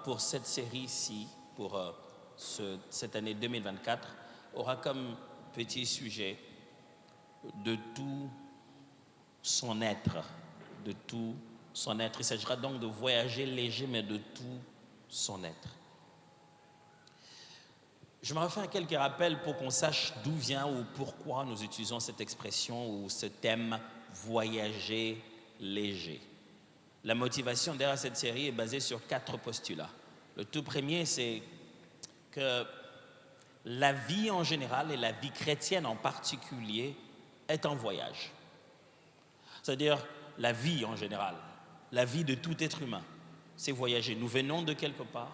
pour cette série-ci, pour cette année 2024, aura comme petit sujet de tout son être, de tout son être. Il s'agira donc de voyager léger, mais de tout son être. Je me refais à quelques rappels pour qu'on sache d'où vient ou pourquoi nous utilisons cette expression ou ce thème « voyager léger ». La motivation derrière cette série est basée sur 4 postulats. Le tout premier, c'est que la vie en général et la vie chrétienne en particulier est un voyage. C'est-à-dire la vie en général, la vie de tout être humain, c'est voyager. Nous venons de quelque part,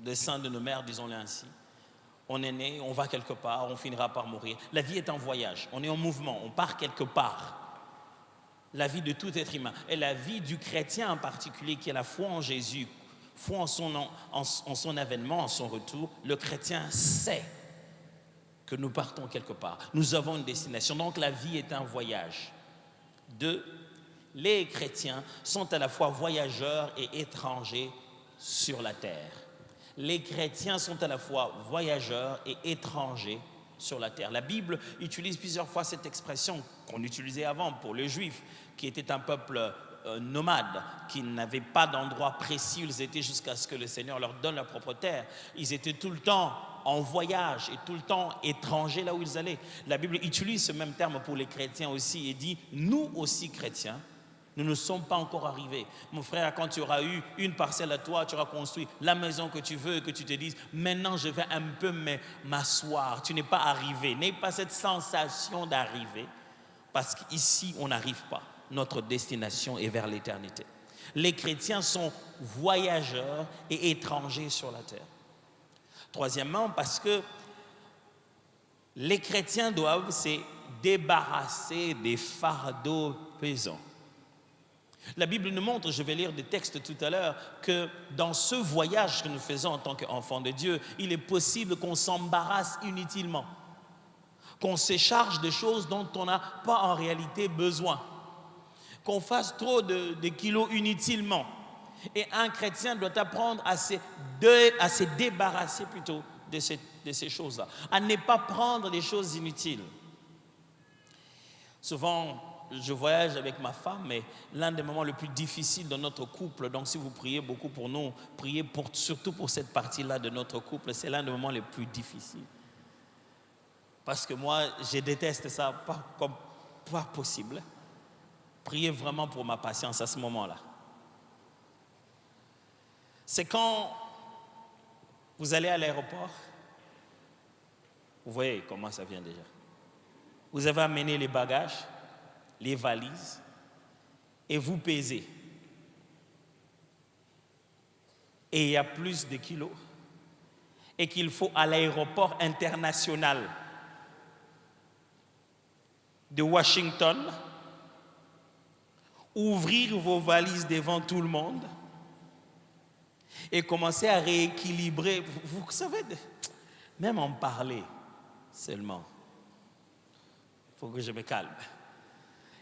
des seins de nos mères, disons-le ainsi. On est né, on va quelque part, on finira par mourir. La vie est un voyage, on est en mouvement, on part quelque part. La vie de tout être humain et la vie du chrétien en particulier qui a la foi en Jésus, foi en son avènement, en son retour. Le chrétien sait que nous partons quelque part. Nous avons une destination, donc la vie est un voyage. 2, les chrétiens sont à la fois voyageurs et étrangers sur la terre. Les chrétiens sont à la fois voyageurs et étrangers sur la terre. La Bible utilise plusieurs fois cette expression qu'on utilisait avant pour les Juifs, qui étaient un peuple nomade, qui n'avaient pas d'endroit précis où ils étaient jusqu'à ce que le Seigneur leur donne leur propre terre. Ils étaient tout le temps en voyage et tout le temps étrangers là où ils allaient. La Bible utilise ce même terme pour les chrétiens aussi et dit « nous aussi chrétiens ». Nous ne sommes pas encore arrivés. Mon frère, quand tu auras eu une parcelle à toi, tu auras construit la maison que tu veux et que tu te dises « maintenant je vais un peu m'asseoir ». Tu n'es pas arrivé. N'aie pas cette sensation d'arriver parce qu'ici, on n'arrive pas. Notre destination est vers l'éternité. Les chrétiens sont voyageurs et étrangers sur la terre. Troisièmement, parce que les chrétiens doivent se débarrasser des fardeaux pesants. La Bible nous montre, je vais lire des textes tout à l'heure, que dans ce voyage que nous faisons en tant qu'enfants de Dieu, il est possible qu'on s'embarrasse inutilement, qu'on se charge de choses dont on n'a pas en réalité besoin, qu'on fasse trop de kilos inutilement. Et un chrétien doit apprendre à se débarrasser plutôt de ces choses-là, à ne pas prendre des choses inutiles. Souvent, je voyage avec ma femme, mais l'un des moments les plus difficiles de notre couple, donc si vous priez beaucoup pour nous, priez surtout pour cette partie-là de notre couple, c'est l'un des moments les plus difficiles. Parce que moi, je déteste ça, pas possible. Priez vraiment pour ma patience à ce moment-là. C'est quand vous allez à l'aéroport, vous voyez comment ça vient déjà. Vous avez amené les bagages, les valises, et vous pesez. Et il y a plus de kilos, et qu'il faut à l'aéroport international de Washington ouvrir vos valises devant tout le monde et commencer à rééquilibrer. Vous savez, même en parler seulement, il faut que je me calme.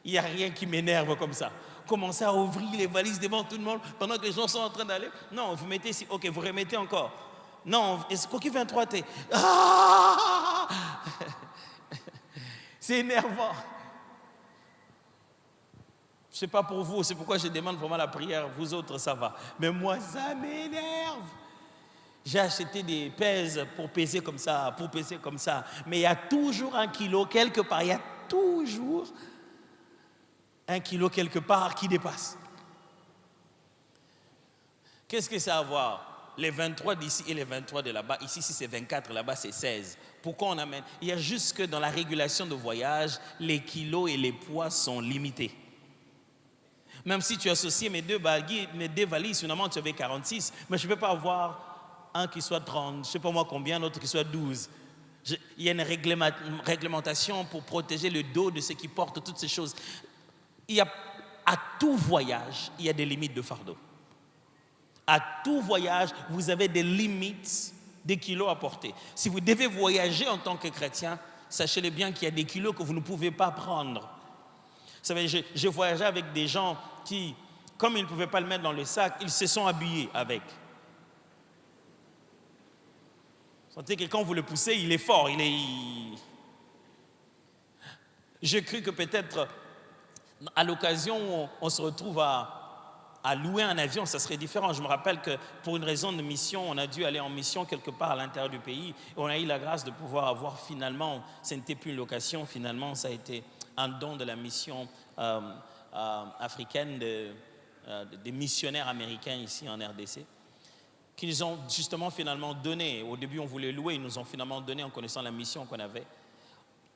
Il n'y a rien qui m'énerve comme ça. Commencer à ouvrir les valises devant tout le monde pendant que les gens sont en train d'aller. Non, vous mettez ici. Ok, vous remettez encore. Non, est-ce coquille 23 T. Ah c'est énervant. Je ne sais pas pour vous, c'est pourquoi je demande vraiment la prière. Vous autres, ça va. Mais moi, ça m'énerve. J'ai acheté des pèses pour peser comme ça, Mais il y a toujours un kilo quelque part. Il y a toujours un kilo quelque part qui dépasse. Qu'est-ce que ça a à voir? Les 23 d'ici et les 23 de là-bas. Ici, si c'est 24, là-bas, c'est 16. Pourquoi on amène? Il y a juste que dans la régulation de voyage, les kilos et les poids sont limités. Même si tu associes mes deux valises, finalement, tu avais 46, mais je ne peux pas avoir un qui soit 30, je ne sais pas moi combien, l'autre qui soit 12. Il y a une réglementation pour protéger le dos de ceux qui portent toutes ces choses. À tout voyage, il y a des limites de fardeau. À tout voyage, vous avez des limites des kilos à porter. Si vous devez voyager en tant que chrétien, sachez-le bien qu'il y a des kilos que vous ne pouvez pas prendre. Vous savez, j'ai voyagé avec des gens qui, comme ils ne pouvaient pas le mettre dans le sac, ils se sont habillés avec. Sentez que quand vous le poussez, il est fort. J'ai cru que peut-être à l'occasion où on se retrouve à louer un avion, ça serait différent. Je me rappelle que pour une raison de mission, on a dû aller en mission quelque part à l'intérieur du pays. Et on a eu la grâce de pouvoir avoir finalement, ce n'était plus une location, finalement ça a été un don de la mission africaine des missionnaires américains ici en RDC, qui nous ont justement finalement donné, au début on voulait louer, ils nous ont finalement donné en connaissant la mission qu'on avait,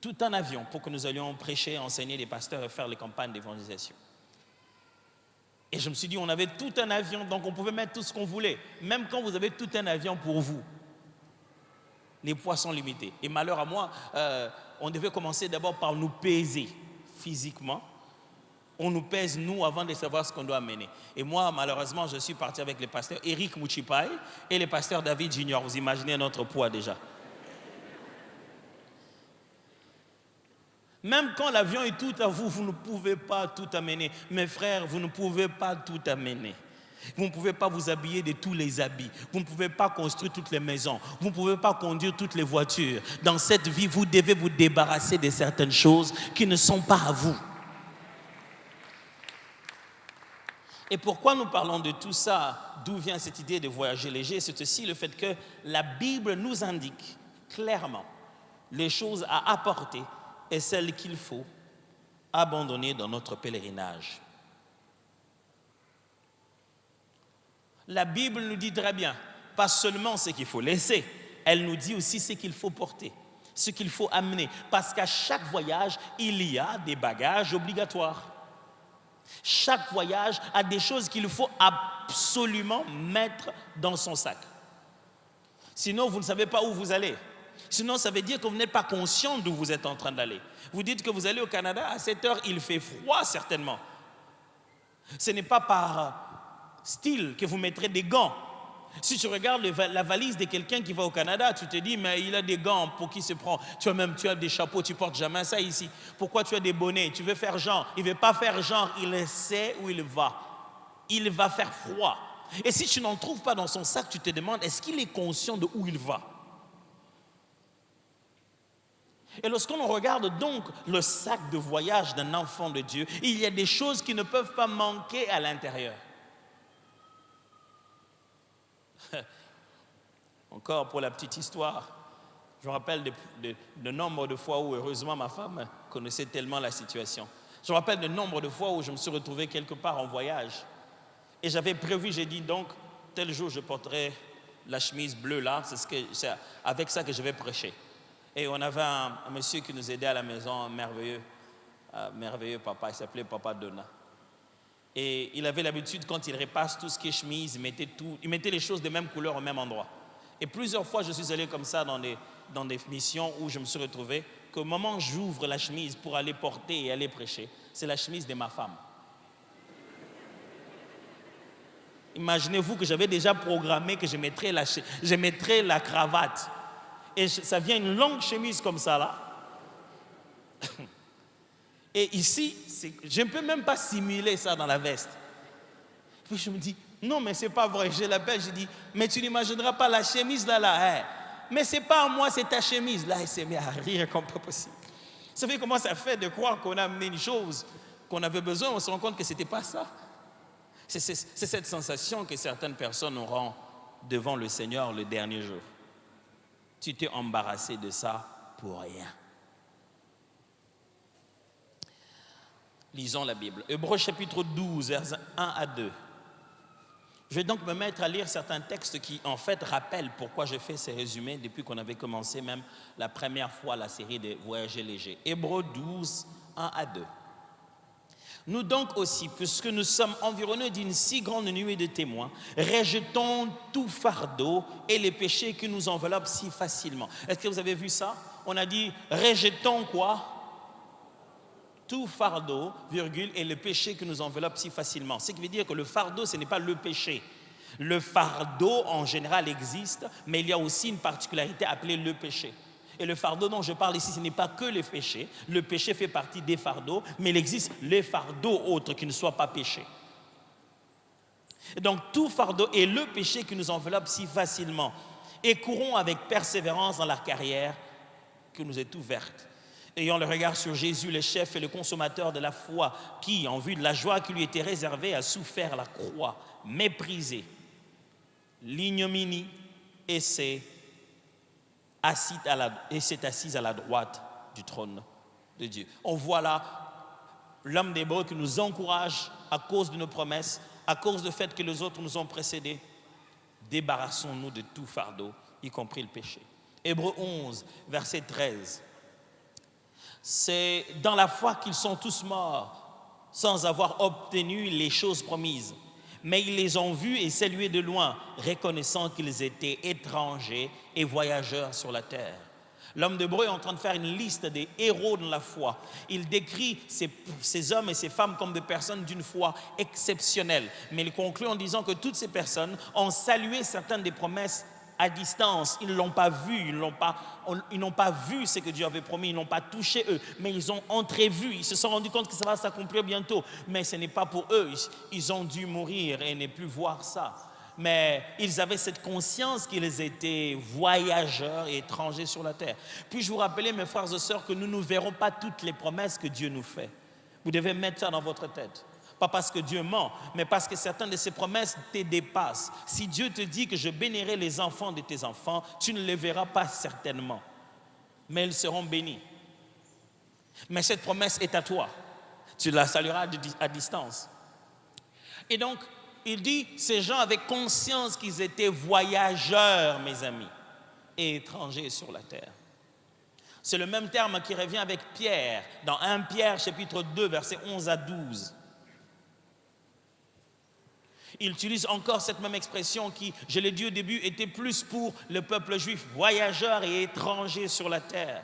tout un avion pour que nous allions prêcher, enseigner les pasteurs et faire les campagnes d'évangélisation. Et je me suis dit, on avait tout un avion, donc on pouvait mettre tout ce qu'on voulait. Même quand vous avez tout un avion pour vous, les poids sont limités. Et malheur à moi, on devait commencer d'abord par nous peser physiquement. On nous pèse, nous, avant de savoir ce qu'on doit amener. Et moi, malheureusement, je suis parti avec les pasteurs Eric Mouchipai et les pasteurs David Junior. Vous imaginez notre poids déjà. Même quand l'avion est tout à vous, vous ne pouvez pas tout amener. Mes frères, vous ne pouvez pas tout amener. Vous ne pouvez pas vous habiller de tous les habits. Vous ne pouvez pas construire toutes les maisons. Vous ne pouvez pas conduire toutes les voitures. Dans cette vie, vous devez vous débarrasser de certaines choses qui ne sont pas à vous. Et pourquoi nous parlons de tout ça? D'où vient cette idée de voyager léger? C'est aussi le fait que la Bible nous indique clairement les choses à apporter et celles qu'il faut abandonner dans notre pèlerinage. La Bible nous dit très bien, pas seulement ce qu'il faut laisser, elle nous dit aussi ce qu'il faut porter, ce qu'il faut amener, parce qu'à chaque voyage, il y a des bagages obligatoires. Chaque voyage a des choses qu'il faut absolument mettre dans son sac. Sinon, vous ne savez pas où vous allez. Sinon, ça veut dire que vous n'êtes pas conscient d'où vous êtes en train d'aller. Vous dites que vous allez au Canada, à cette heure, il fait froid certainement. Ce n'est pas par style que vous mettrez des gants. Si tu regardes la valise de quelqu'un qui va au Canada, tu te dis, mais il a des gants, pour qui se prend? Tu as des chapeaux, tu portes jamais ça ici. Pourquoi tu as des bonnets? Tu veux faire genre. Il ne veut pas faire genre, il sait où il va. Il va faire froid. Et si tu n'en trouves pas dans son sac, tu te demandes, est-ce qu'il est conscient de où il va? Et lorsqu'on regarde donc le sac de voyage d'un enfant de Dieu, il y a des choses qui ne peuvent pas manquer à l'intérieur. Encore pour la petite histoire, je me rappelle de nombre de fois où, heureusement, ma femme connaissait tellement la situation. Je me rappelle de nombre de fois où je me suis retrouvé quelque part en voyage. Et j'avais prévu, j'ai dit donc, tel jour je porterai la chemise bleue là, c'est avec ça que je vais prêcher. Et on avait un monsieur qui nous aidait à la maison, un merveilleux papa, il s'appelait Papa Donna. Et il avait l'habitude, quand il repasse tout ce qui est chemise, il mettait les choses de même couleur au même endroit. Et plusieurs fois, je suis allé comme ça dans des missions où je me suis retrouvé qu'au moment où j'ouvre la chemise pour aller porter et aller prêcher, c'est la chemise de ma femme. Imaginez-vous que j'avais déjà programmé que je mettrais la cravate. Et ça vient une longue chemise comme ça là. Et ici, je ne peux même pas simuler ça dans la veste. Puis je me dis, non mais c'est pas vrai. Je l'appelle, je dis, mais tu n'imagineras pas la chemise là. Hein. Mais c'est pas à moi, c'est ta chemise. Là, il s'est mis à rire comme pas possible. Vous savez comment ça fait de croire qu'on a amené une chose qu'on avait besoin, on se rend compte que c'était pas ça. C'est cette sensation que certaines personnes auront devant le Seigneur le dernier jour. Tu t'es embarrassé de ça pour rien. Lisons la Bible. Hébreux chapitre 12, versets 1 à 2. Je vais donc me mettre à lire certains textes qui, en fait, rappellent pourquoi je fais ces résumés depuis qu'on avait commencé même la première fois la série des voyages légers. Hébreux 12, 1 à 2. Nous donc aussi, puisque nous sommes environnés d'une si grande nuée de témoins, rejetons tout fardeau et les péchés qui nous enveloppent si facilement. Est-ce que vous avez vu ça? On a dit, rejetons quoi? Tout fardeau, virgule, et le péché qui nous enveloppe si facilement. Ce qui veut dire que le fardeau, ce n'est pas le péché. Le fardeau, en général, existe, mais il y a aussi une particularité appelée le péché. Et le fardeau dont je parle ici, ce n'est pas que les péchés. Le péché fait partie des fardeaux, mais il existe les fardeaux autres qui ne soient pas péchés. Et donc, tout fardeau est le péché qui nous enveloppe si facilement. et courons avec persévérance dans la carrière qui nous est ouverte. Ayant le regard sur Jésus, le chef et le consommateur de la foi, qui, en vue de la joie qui lui était réservée, a souffert la croix, méprisé l'ignominie et s'est assis à la droite du trône de Dieu. On voit là l'homme d'Hébreu qui nous encourage à cause de nos promesses, à cause du fait que les autres nous ont précédés. Débarrassons-nous de tout fardeau, y compris le péché. Hébreux 11, verset 13. C'est dans la foi qu'ils sont tous morts, sans avoir obtenu les choses promises. Mais ils les ont vus et salués de loin, reconnaissant qu'ils étaient étrangers et voyageurs sur la terre. L'homme d'Hébreu est en train de faire une liste des héros de la foi. Il décrit ces hommes et ces femmes comme des personnes d'une foi exceptionnelle. Mais il conclut en disant que toutes ces personnes ont salué certaines des promesses à distance. Ils ne l'ont pas vu, ils n'ont pas vu ce que Dieu avait promis, ils n'ont pas touché eux, mais ils ont entrevu, ils se sont rendus compte que ça va s'accomplir bientôt. Mais ce n'est pas pour eux, ils ont dû mourir et ne plus voir ça. Mais ils avaient cette conscience qu'ils étaient voyageurs et étrangers sur la terre. Puis-je vous rappeler, mes frères et sœurs, que nous ne verrons pas toutes les promesses que Dieu nous fait. Vous devez mettre ça dans votre tête. Pas parce que Dieu ment, mais parce que certaines de ses promesses te dépassent. Si Dieu te dit que je bénirai les enfants de tes enfants, tu ne les verras pas certainement. Mais ils seront bénis. Mais cette promesse est à toi. Tu la salueras à distance. Et donc, il dit, ces gens avaient conscience qu'ils étaient voyageurs, mes amis, et étrangers sur la terre. C'est le même terme qui revient avec Pierre, dans 1 Pierre, chapitre 2, versets 11 à 12. Il utilise encore cette même expression qui, je l'ai dit au début, était plus pour le peuple juif, voyageurs et étrangers sur la terre.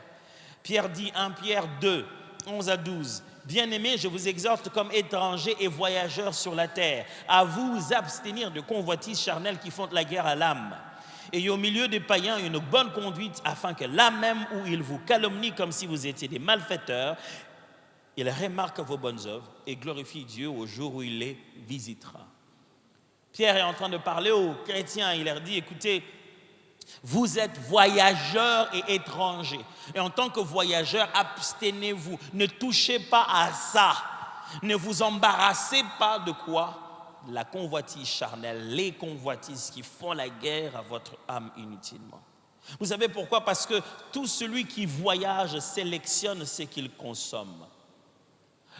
Pierre dit, 1 Pierre 2, 11 à 12. Bien-aimés, je vous exhorte comme étrangers et voyageurs sur la terre, à vous abstenir de convoitises charnelles qui font la guerre à l'âme. Et au milieu des païens, une bonne conduite, afin que là même où ils vous calomnient comme si vous étiez des malfaiteurs, ils remarquent vos bonnes œuvres et glorifient Dieu au jour où il les visitera. Pierre est en train de parler aux chrétiens, il leur dit, écoutez, vous êtes voyageurs et étrangers. Et en tant que voyageurs, abstenez-vous. Ne touchez pas à ça. Ne vous embarrassez pas de quoi? La convoitise charnelle, les convoitises qui font la guerre à votre âme inutilement. Vous savez pourquoi? Parce que tout celui qui voyage sélectionne ce qu'il consomme.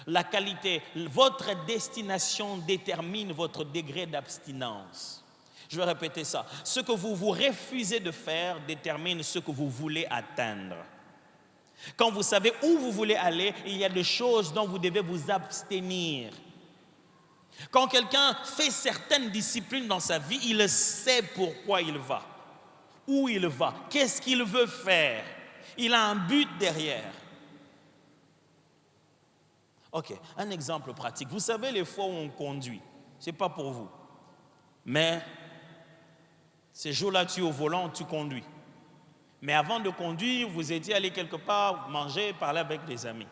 La qualité, votre destination détermine votre degré d'abstinence. Je vais répéter ça. Ce que vous vous refusez de faire détermine ce que vous voulez atteindre. Quand vous savez où vous voulez aller, il y a des choses dont vous devez vous abstenir. Quand quelqu'un fait certaines disciplines dans sa vie, il sait pourquoi il va, où il va, qu'est-ce qu'il veut faire. Il a un but derrière. Ok, un exemple pratique. Vous savez les fois où on conduit, ce n'est pas pour vous, mais ces jours-là, tu es au volant, tu conduis. Mais avant de conduire, vous étiez allé quelque part, manger, parler avec des amis.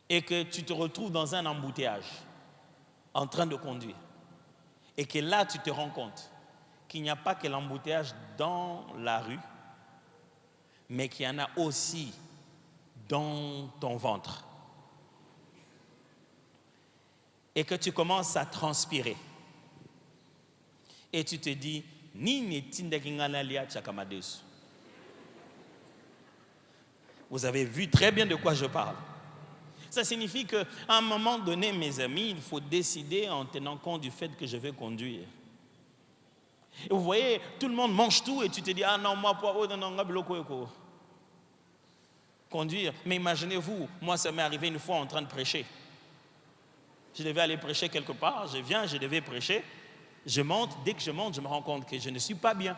Et que tu te retrouves dans un embouteillage, en train de conduire. Et que là, tu te rends compte qu'il n'y a pas que l'embouteillage dans la rue, mais qu'il y en a aussi dans ton ventre. Et que tu commences à transpirer. Et tu te dis, vous avez vu très bien de quoi je parle. Ça signifie qu'à un moment donné, mes amis, il faut décider en tenant compte du fait que je vais conduire. Et vous voyez, tout le monde mange tout et tu te dis, ah non, moi, conduire. Mais imaginez-vous, moi, ça m'est arrivé une fois en train de prêcher. Je devais aller prêcher quelque part, je devais prêcher. Je monte, dès que je monte, je me rends compte que je ne suis pas bien.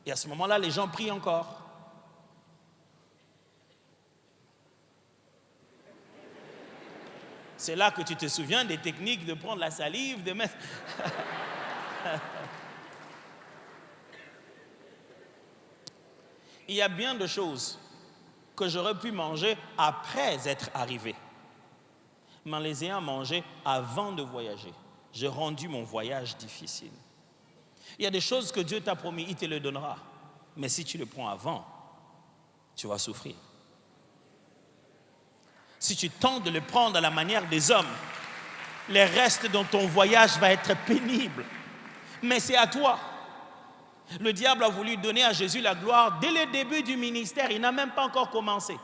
Et à ce moment-là, les gens prient encore. C'est là que tu te souviens des techniques de prendre la salive, de mettre... Il y a bien de choses que j'aurais pu manger après être arrivé. Mais en les ayant mangées avant de voyager, j'ai rendu mon voyage difficile. Il y a des choses que Dieu t'a promis, il te les donnera. Mais si tu le prends avant, tu vas souffrir. Si tu tentes de le prendre à la manière des hommes, le reste de ton voyage va être pénible. Mais c'est à toi. Le diable a voulu donner à Jésus la gloire dès le début du ministère. Il n'a même pas encore commencé.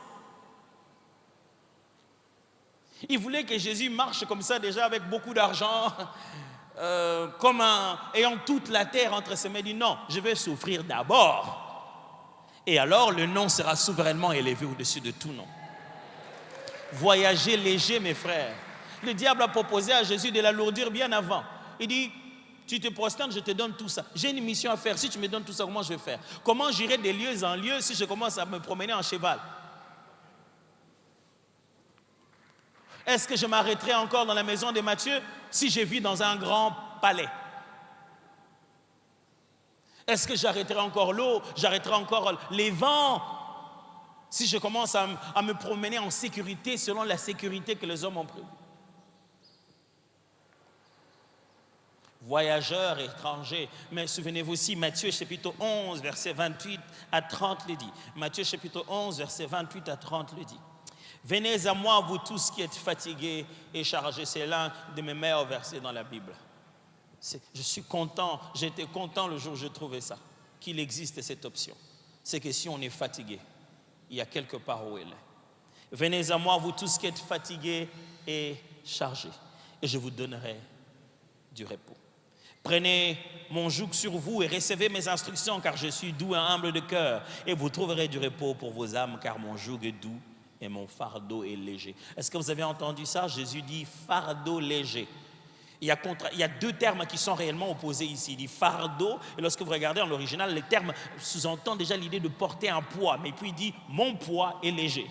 Il voulait que Jésus marche comme ça déjà avec beaucoup d'argent, ayant toute la terre entre ses mains. Il dit non, je vais souffrir d'abord. Et alors le nom sera souverainement élevé au-dessus de tout nom. Voyager léger, mes frères. Le diable a proposé à Jésus de l'alourdir bien avant. Il dit, tu te prosternes, je te donne tout ça. J'ai une mission à faire. Si tu me donnes tout ça, comment je vais faire? Comment j'irai de lieu en lieu si je commence à me promener en cheval? Est-ce que je m'arrêterai encore dans la maison de Matthieu si je vis dans un grand palais? Est-ce que j'arrêterai encore l'eau? J'arrêterai encore les vents si je commence à me promener en sécurité selon la sécurité que les hommes ont prévue? Voyageurs, étrangers. Mais souvenez-vous aussi, Matthieu chapitre 11, verset 28 à 30 le dit. Matthieu chapitre 11, verset 28 à 30 le dit. Venez à moi, vous tous qui êtes fatigués et chargés. C'est l'un de mes meilleurs versets dans la Bible. Je suis content, j'étais content le jour où j'ai trouvé ça, qu'il existe cette option. C'est que si on est fatigué, il y a quelque part où elle est. Venez à moi, vous tous qui êtes fatigués et chargés, et je vous donnerai du repos. Prenez mon joug sur vous et recevez mes instructions, car je suis doux et humble de cœur, et vous trouverez du repos pour vos âmes, car mon joug est doux et mon fardeau est léger. Est-ce que vous avez entendu ça? Jésus dit fardeau léger. Il y a deux termes qui sont réellement opposés ici. Il dit fardeau, et lorsque vous regardez en l'original, les termes sous-entendent déjà l'idée de porter un poids, mais puis il dit mon poids est léger.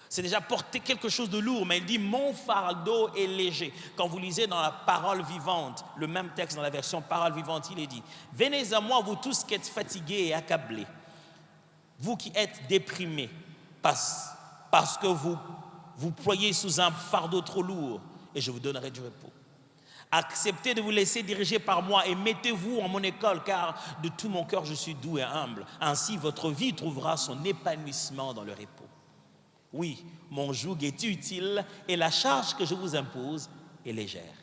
C'est déjà porter quelque chose de lourd, mais il dit mon fardeau est léger. Quand vous lisez dans la Parole vivante, le même texte dans la version Parole vivante, il est dit venez à moi, vous tous qui êtes fatigués et accablés, vous qui êtes déprimés, parce que vous ployez sous un fardeau trop lourd, et je vous donnerai du repos. Acceptez de vous laisser diriger par moi et mettez-vous en mon école, car de tout mon cœur je suis doux et humble. Ainsi votre vie trouvera son épanouissement dans le repos. Oui, mon joug est utile et la charge que je vous impose est légère.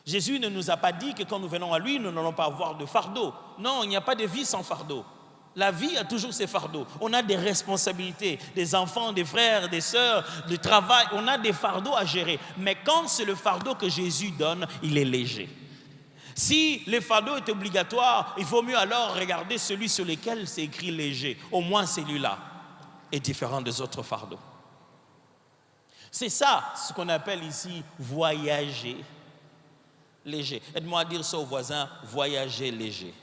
Jésus ne nous a pas dit que quand nous venons à lui, nous n'allons pas avoir de fardeau. Non, il n'y a pas de vie sans fardeau. La vie a toujours ses fardeaux. On a des responsabilités, des enfants, des frères, des sœurs, du travail. On a des fardeaux à gérer. Mais quand c'est le fardeau que Jésus donne, il est léger. Si le fardeau est obligatoire, il vaut mieux alors regarder celui sur lequel c'est écrit léger. Au moins celui-là est différent des autres fardeaux. C'est ça ce qu'on appelle ici voyager léger. Aide-moi à dire ça au voisin, voyager léger.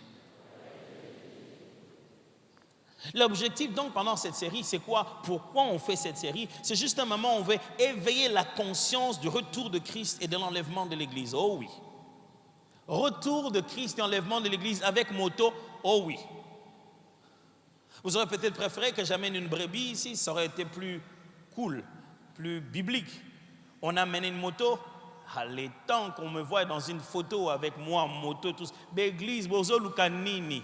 L'objectif donc pendant cette série, c'est quoi? Pourquoi on fait cette série? C'est juste un moment où on veut éveiller la conscience du retour de Christ et de l'enlèvement de l'Église. Oh oui. Retour de Christ et enlèvement de l'Église avec moto. Oh oui. Vous aurez peut-être préféré que j'amène une brebis ici, ça aurait été plus cool, plus biblique. On a amené une moto. Les temps qu'on me voit dans une photo avec moi en moto, tous, l'église, bozo lukanini.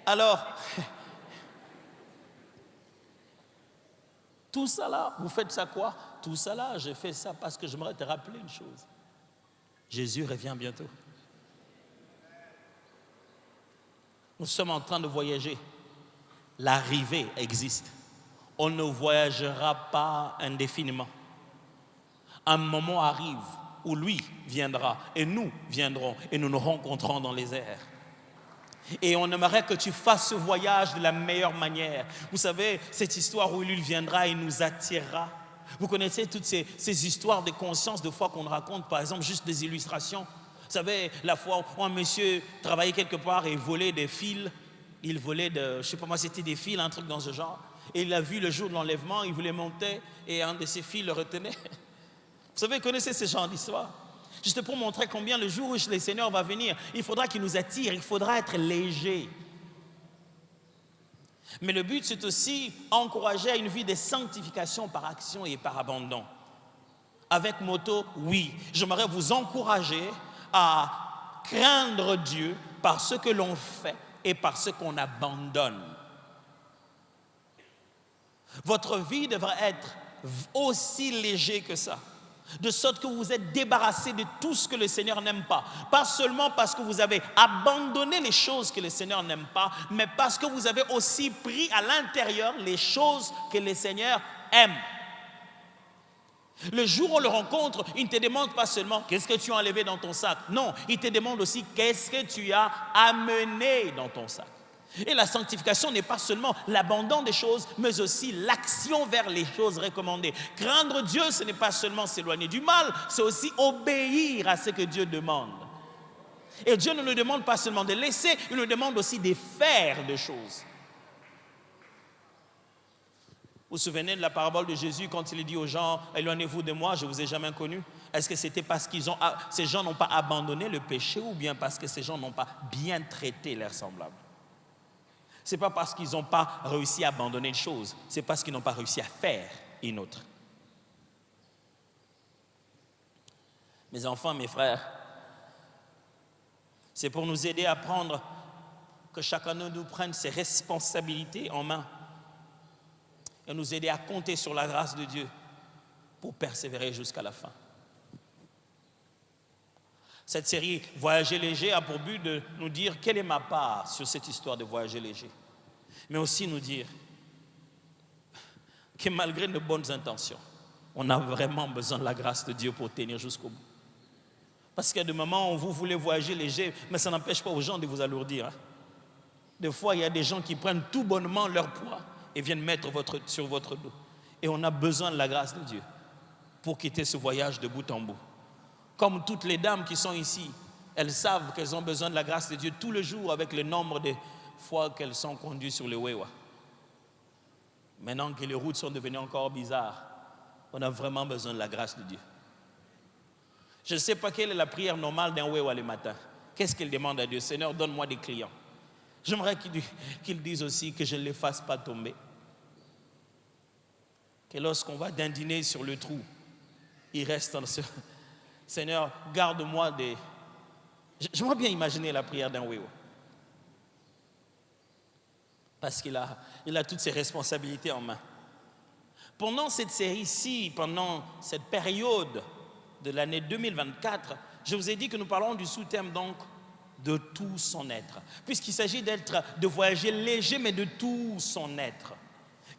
Alors, tout ça là, vous faites ça quoi? Tout ça là, je fais ça parce que j'aimerais te rappeler une chose. Jésus revient bientôt. Nous sommes en train de voyager. L'arrivée existe. On ne voyagera pas indéfiniment. Un moment arrive où lui viendra et nous viendrons et nous nous rencontrons dans les airs. Et on aimerait que tu fasses ce voyage de la meilleure manière. Vous savez, cette histoire où il viendra et nous attirera. Vous connaissez toutes ces histoires de conscience de foi qu'on raconte, par exemple, juste des illustrations. Vous savez, la fois où un monsieur travaillait quelque part et volait des fils. Il volait je ne sais pas moi, c'était des fils, un truc dans ce genre. Et il a vu le jour de l'enlèvement, il voulait monter et un de ses fils le retenait. Vous savez, vous connaissez ce genre d'histoire. Juste pour montrer combien le jour où le Seigneur va venir, il faudra qu'il nous attire, il faudra être léger. Mais le but, c'est aussi encourager à une vie de sanctification par action et par abandon. Avec moto, oui. J'aimerais vous encourager à craindre Dieu par ce que l'on fait et par ce qu'on abandonne. Votre vie devrait être aussi léger que ça, de sorte que vous êtes débarrassé de tout ce que le Seigneur n'aime pas. Pas seulement parce que vous avez abandonné les choses que le Seigneur n'aime pas, mais parce que vous avez aussi pris à l'intérieur les choses que le Seigneur aime. Le jour où on le rencontre, il ne te demande pas seulement qu'est-ce que tu as enlevé dans ton sac. Non, il te demande aussi qu'est-ce que tu as amené dans ton sac. Et la sanctification n'est pas seulement l'abandon des choses, mais aussi l'action vers les choses recommandées. Craindre Dieu, ce n'est pas seulement s'éloigner du mal, c'est aussi obéir à ce que Dieu demande. Et Dieu ne nous demande pas seulement de laisser, il nous demande aussi de faire des choses. Vous vous souvenez de la parabole de Jésus quand il dit aux gens « Éloignez-vous de moi, je ne vous ai jamais connu ». Est-ce que c'était parce que ces gens n'ont pas abandonné le péché ou bien parce que ces gens n'ont pas bien traité leurs semblables? Ce n'est pas parce qu'ils n'ont pas réussi à abandonner une chose, c'est parce qu'ils n'ont pas réussi à faire une autre. Mes enfants, mes frères, c'est pour nous aider à prendre, que chacun de nous prenne ses responsabilités en main et nous aider à compter sur la grâce de Dieu pour persévérer jusqu'à la fin. Cette série Voyager léger a pour but de nous dire quelle est ma part sur cette histoire de voyager léger, mais aussi nous dire que malgré nos bonnes intentions, on a vraiment besoin de la grâce de Dieu pour tenir jusqu'au bout. Parce qu'il y a des moments où vous voulez voyager léger, mais ça n'empêche pas aux gens de vous alourdir. Des fois, il y a des gens qui prennent tout bonnement leur poids et viennent mettre sur votre dos. Et on a besoin de la grâce de Dieu pour quitter ce voyage de bout en bout. Comme toutes les dames qui sont ici, elles savent qu'elles ont besoin de la grâce de Dieu tous les jours avec le nombre de fois qu'elles sont conduites sur le Wewa. Maintenant que les routes sont devenues encore bizarres, on a vraiment besoin de la grâce de Dieu. Je ne sais pas quelle est la prière normale d'un Wewa le matin. Qu'est-ce qu'elle demande à Dieu? Seigneur, donne-moi des clients. J'aimerais qu'il dise aussi que je ne les fasse pas tomber. Que lorsqu'on va d'un dîner sur le trou, il reste dans ce... Seigneur, garde-moi des... J'aimerais bien imaginer la prière d'un Wewa. Parce qu'il a toutes ses responsabilités en main. Pendant cette série-ci, pendant cette période de l'année 2024, je vous ai dit que nous parlons du sous-thème donc de tout son être. Puisqu'il s'agit de voyager léger, mais de tout son être.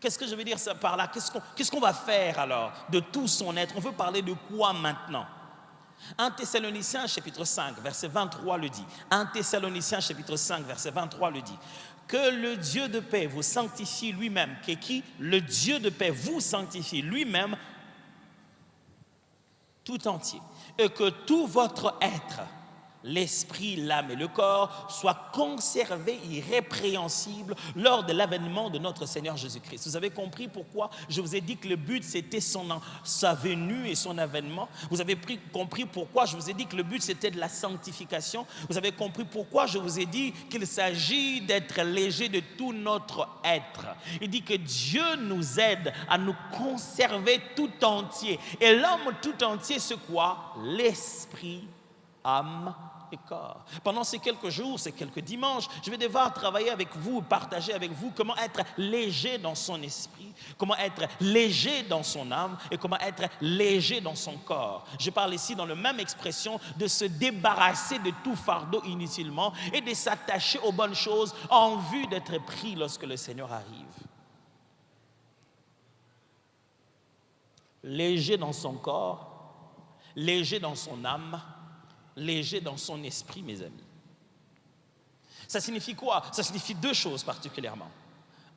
Qu'est-ce que je veux dire par là? Qu'est-ce qu'on va faire alors de tout son être? On veut parler de quoi maintenant? 1 Thessaloniciens chapitre 5, verset 23 le dit. 1 Thessaloniciens chapitre 5, verset 23 le dit. Que le Dieu de paix vous sanctifie lui-même. Que qui? Le Dieu de paix vous sanctifie lui-même tout entier. Et que tout votre être, l'esprit, l'âme et le corps, soient conservés irrépréhensibles lors de l'avènement de notre Seigneur Jésus-Christ. Vous avez compris pourquoi je vous ai dit que le but c'était sa venue et son avènement? Vous avez compris pourquoi je vous ai dit que le but c'était de la sanctification? Vous avez compris pourquoi je vous ai dit qu'il s'agit d'être léger de tout notre être? Il dit que Dieu nous aide à nous conserver tout entier. Et l'homme tout entier, c'est quoi? L'esprit, âme et corps. Pendant ces quelques jours, ces quelques dimanches, je vais devoir travailler avec vous, partager avec vous comment être léger dans son esprit, comment être léger dans son âme et comment être léger dans son corps. Je parle ici dans la même expression de se débarrasser de tout fardeau inutilement et de s'attacher aux bonnes choses en vue d'être pris lorsque le Seigneur arrive. Léger dans son corps, léger dans son âme, léger dans son esprit, mes amis. Ça signifie quoi? Ça signifie deux choses particulièrement.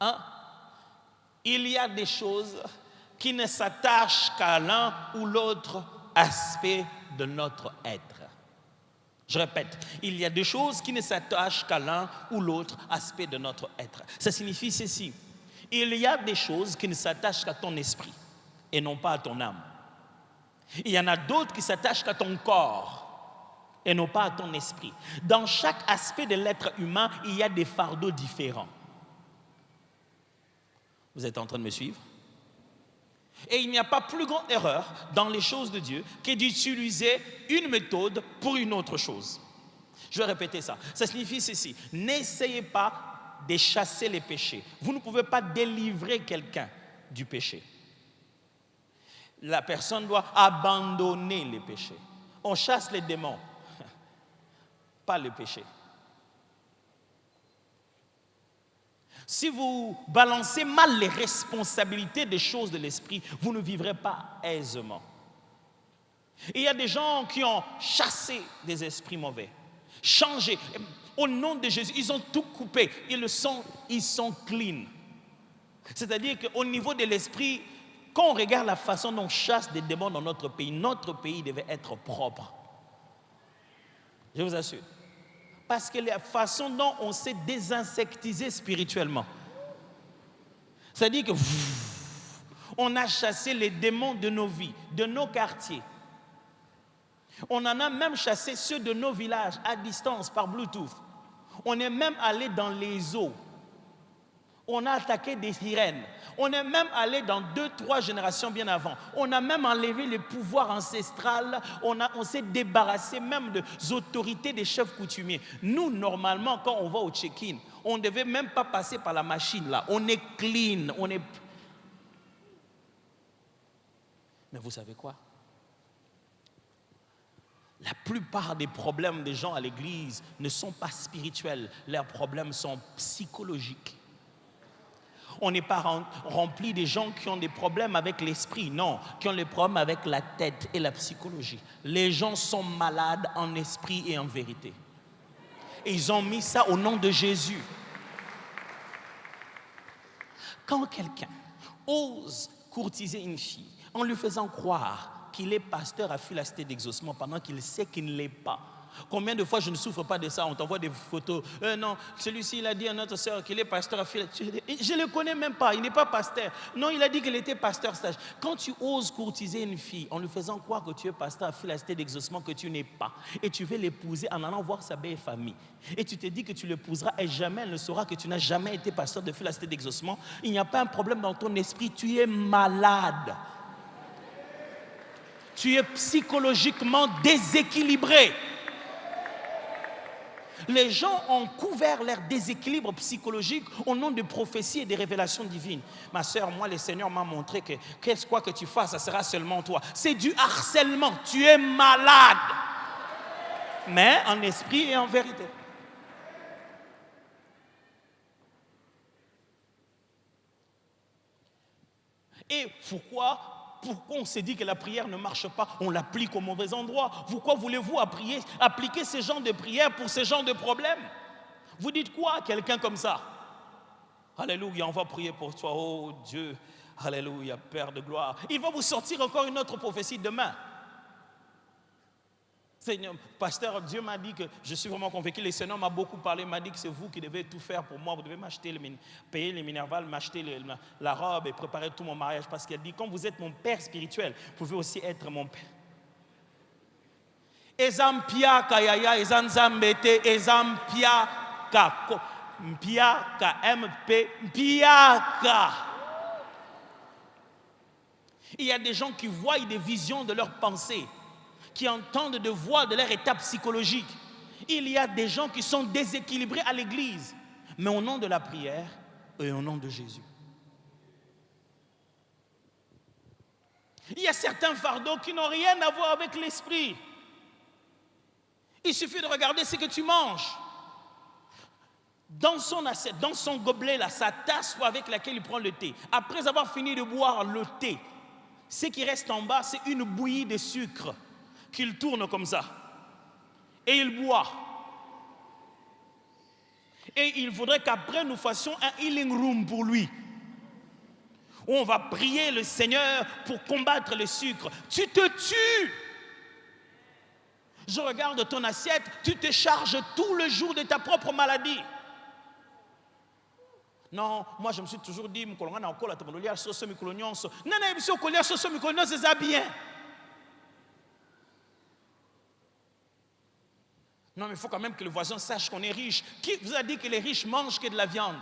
Un, il y a des choses qui ne s'attachent qu'à l'un ou l'autre aspect de notre être. Je répète, il y a des choses qui ne s'attachent qu'à l'un ou l'autre aspect de notre être. Ça signifie ceci. Il y a des choses qui ne s'attachent qu'à ton esprit et non pas à ton âme. Il y en a d'autres qui s'attachent qu'à ton corps et non pas à ton esprit. Dans chaque aspect de l'être humain, il y a des fardeaux différents. Vous êtes en train de me suivre? Et il n'y a pas plus grande erreur dans les choses de Dieu que d'utiliser une méthode pour une autre chose. Je vais répéter ça. Ça signifie ceci. N'essayez pas de chasser les péchés. Vous ne pouvez pas délivrer quelqu'un du péché. La personne doit abandonner les péchés. On chasse les démons, pas le péché. Si vous balancez mal les responsabilités des choses de l'esprit, vous ne vivrez pas aisément. Et il y a des gens qui ont chassé des esprits mauvais, changé. Au nom de Jésus, ils ont tout coupé. Ils sont clean. C'est-à-dire qu'au niveau de l'esprit, quand on regarde la façon dont on chasse des démons dans notre pays devait être propre. Je vous assure. Parce que la façon dont on s'est désinsectisé spirituellement. C'est-à-dire que on a chassé les démons de nos vies, de nos quartiers. On en a même chassé ceux de nos villages à distance par Bluetooth. On est même allé dans les eaux. On a attaqué des sirènes. On est même allé dans 2-3 générations bien avant. On a même enlevé le pouvoir ancestral. On s'est débarrassé même des autorités des chefs coutumiers. Nous, normalement, quand on va au check-in, on ne devait même pas passer par la machine là. On est clean. Mais vous savez quoi? La plupart des problèmes des gens à l'église ne sont pas spirituels. Leurs problèmes sont psychologiques. On n'est pas rempli des gens qui ont des problèmes avec l'esprit, non, qui ont des problèmes avec la tête et la psychologie. Les gens sont malades en esprit et en vérité. Et ils ont mis ça au nom de Jésus. Quand quelqu'un ose courtiser une fille en lui faisant croire qu'il est pasteur à Philasté d'exaucement pendant qu'il sait qu'il ne l'est pas. Combien de fois je ne souffre pas de ça? On t'envoie des photos. Non, celui-ci, il a dit à notre sœur qu'il est pasteur à Philasté. Je ne le connais même pas, il n'est pas pasteur. Non, il a dit qu'il était pasteur stage. Quand tu oses courtiser une fille en lui faisant croire que tu es pasteur à Philasté d'exaucement que tu n'es pas, et tu veux l'épouser en allant voir sa belle famille, et tu te dis que tu l'épouseras et jamais elle ne saura que tu n'as jamais été pasteur de Philasté d'exaucement, il n'y a pas un problème dans ton esprit, tu es malade. Tu es psychologiquement déséquilibré. Les gens ont couvert leur déséquilibre psychologique au nom de prophéties et de révélations divines. Ma sœur, moi, le Seigneur m'a montré que qu'est-ce quoi que tu fasses, ça sera seulement toi. C'est du harcèlement. Tu es malade. Mais en esprit et en vérité. Et pourquoi on s'est dit que la prière ne marche pas? On l'applique au mauvais endroit. Pourquoi voulez-vous appliquer ce genre de prière pour ce genre de problème? Vous dites quoi à quelqu'un comme ça? Alléluia, on va prier pour toi, oh Dieu. Alléluia, Père de gloire. Il va vous sortir encore une autre prophétie demain. Seigneur, pasteur, Dieu m'a dit que je suis vraiment convaincu. Le Seigneur m'a beaucoup parlé, m'a dit que c'est vous qui devez tout faire pour moi. Vous devez payer les minervales, m'acheter la robe et préparer tout mon mariage. Parce qu'il a dit, quand vous êtes mon père spirituel, vous pouvez aussi être mon père. Ezampia kayaya, ezanzambete, ezampia kako, mpia ka mp, mpia ka. Il y a des gens qui voient des visions de leurs pensées, qui entendent des voix de leur état psychologique. Il y a des gens qui sont déséquilibrés à l'église, mais au nom de la prière et au nom de Jésus. Il y a certains fardeaux qui n'ont rien à voir avec l'esprit. Il suffit de regarder ce que tu manges. Dans son assiette, dans son gobelet, là, sa tasse avec laquelle il prend le thé. Après avoir fini de boire le thé, ce qui reste en bas, c'est une bouillie de sucre qu'il tourne comme ça. Et il boit. Et il faudrait qu'après nous fassions un healing room pour lui. Où on va prier le Seigneur pour combattre le sucre. Tu te tues. Je regarde ton assiette, tu te charges tout le jour de ta propre maladie. Non, moi je me suis toujours dit, non, c'est bien. Non, mais il faut quand même que le voisin sache qu'on est riche. Qui vous a dit que les riches mangent que de la viande?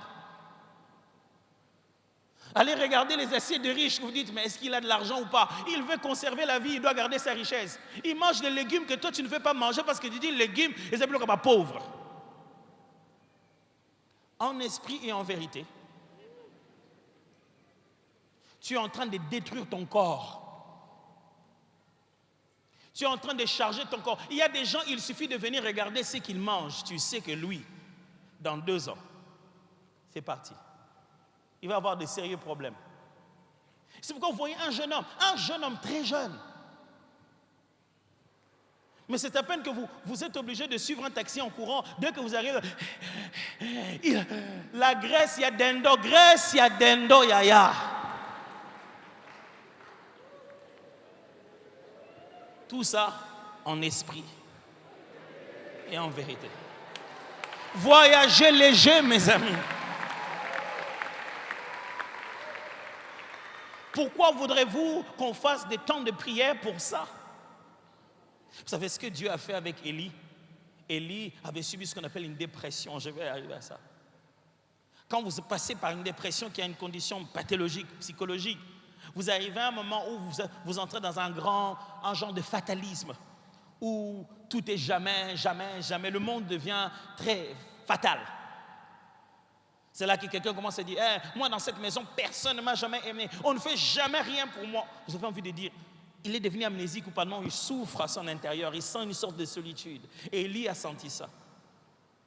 Allez regarder les assiettes de riches, vous dites, mais est-ce qu'il a de l'argent ou pas? Il veut conserver la vie, il doit garder sa richesse. Il mange des légumes que toi tu ne veux pas manger parce que tu dis légumes, et c'est plus comme un pauvre. En esprit et en vérité, tu es en train de détruire ton corps. Tu es en train de charger ton corps. Il y a des gens, il suffit de venir regarder ce qu'ils mangent. Tu sais que lui, dans 2 ans, c'est parti. Il va avoir de sérieux problèmes. C'est pourquoi vous voyez un jeune homme très jeune. Mais c'est à peine que vous êtes obligé de suivre un taxi en courant. Dès que vous arrivez, la graisse, il y a dendo, yaya. Tout ça en esprit et en vérité. Voyagez léger, mes amis. Pourquoi voudrez-vous qu'on fasse des temps de prière pour ça? Vous savez ce que Dieu a fait avec Élie? Élie avait subi ce qu'on appelle une dépression. Je vais arriver à ça. Quand vous passez par une dépression qui a une condition pathologique, psychologique, vous arrivez à un moment où vous entrez dans un genre de fatalisme, où tout est jamais, jamais, jamais. Le monde devient très fatal. C'est là que quelqu'un commence à dire, moi dans cette maison, personne ne m'a jamais aimé. On ne fait jamais rien pour moi. Vous avez envie de dire, il est devenu amnésique ou pas? Non, il souffre à son intérieur, il sent une sorte de solitude. Et Élie a senti ça.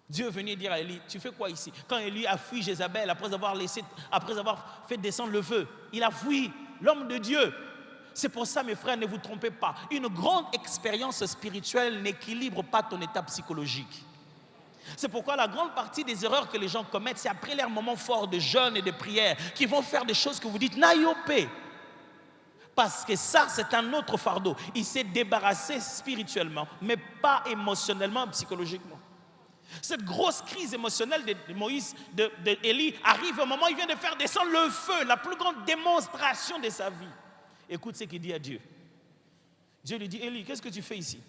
Dieu est venu dire à Élie, tu fais quoi ici? Quand Élie a fui Jézabel, après avoir fait descendre le feu, il a fui l'homme de Dieu. C'est pour ça, mes frères, ne vous trompez pas. Une grande expérience spirituelle n'équilibre pas ton état psychologique. C'est pourquoi la grande partie des erreurs que les gens commettent, c'est après leurs moments forts de jeûne et de prière, qu'ils vont faire des choses que vous dites, naïopé. Parce que ça, c'est un autre fardeau. Il s'est débarrassé spirituellement, mais pas émotionnellement, psychologiquement. Cette grosse crise émotionnelle de Moïse, d'Élie, arrive au moment où il vient de faire descendre le feu, la plus grande démonstration de sa vie. Écoute ce qu'il dit à Dieu. Dieu lui dit, Élie, qu'est-ce que tu fais ici?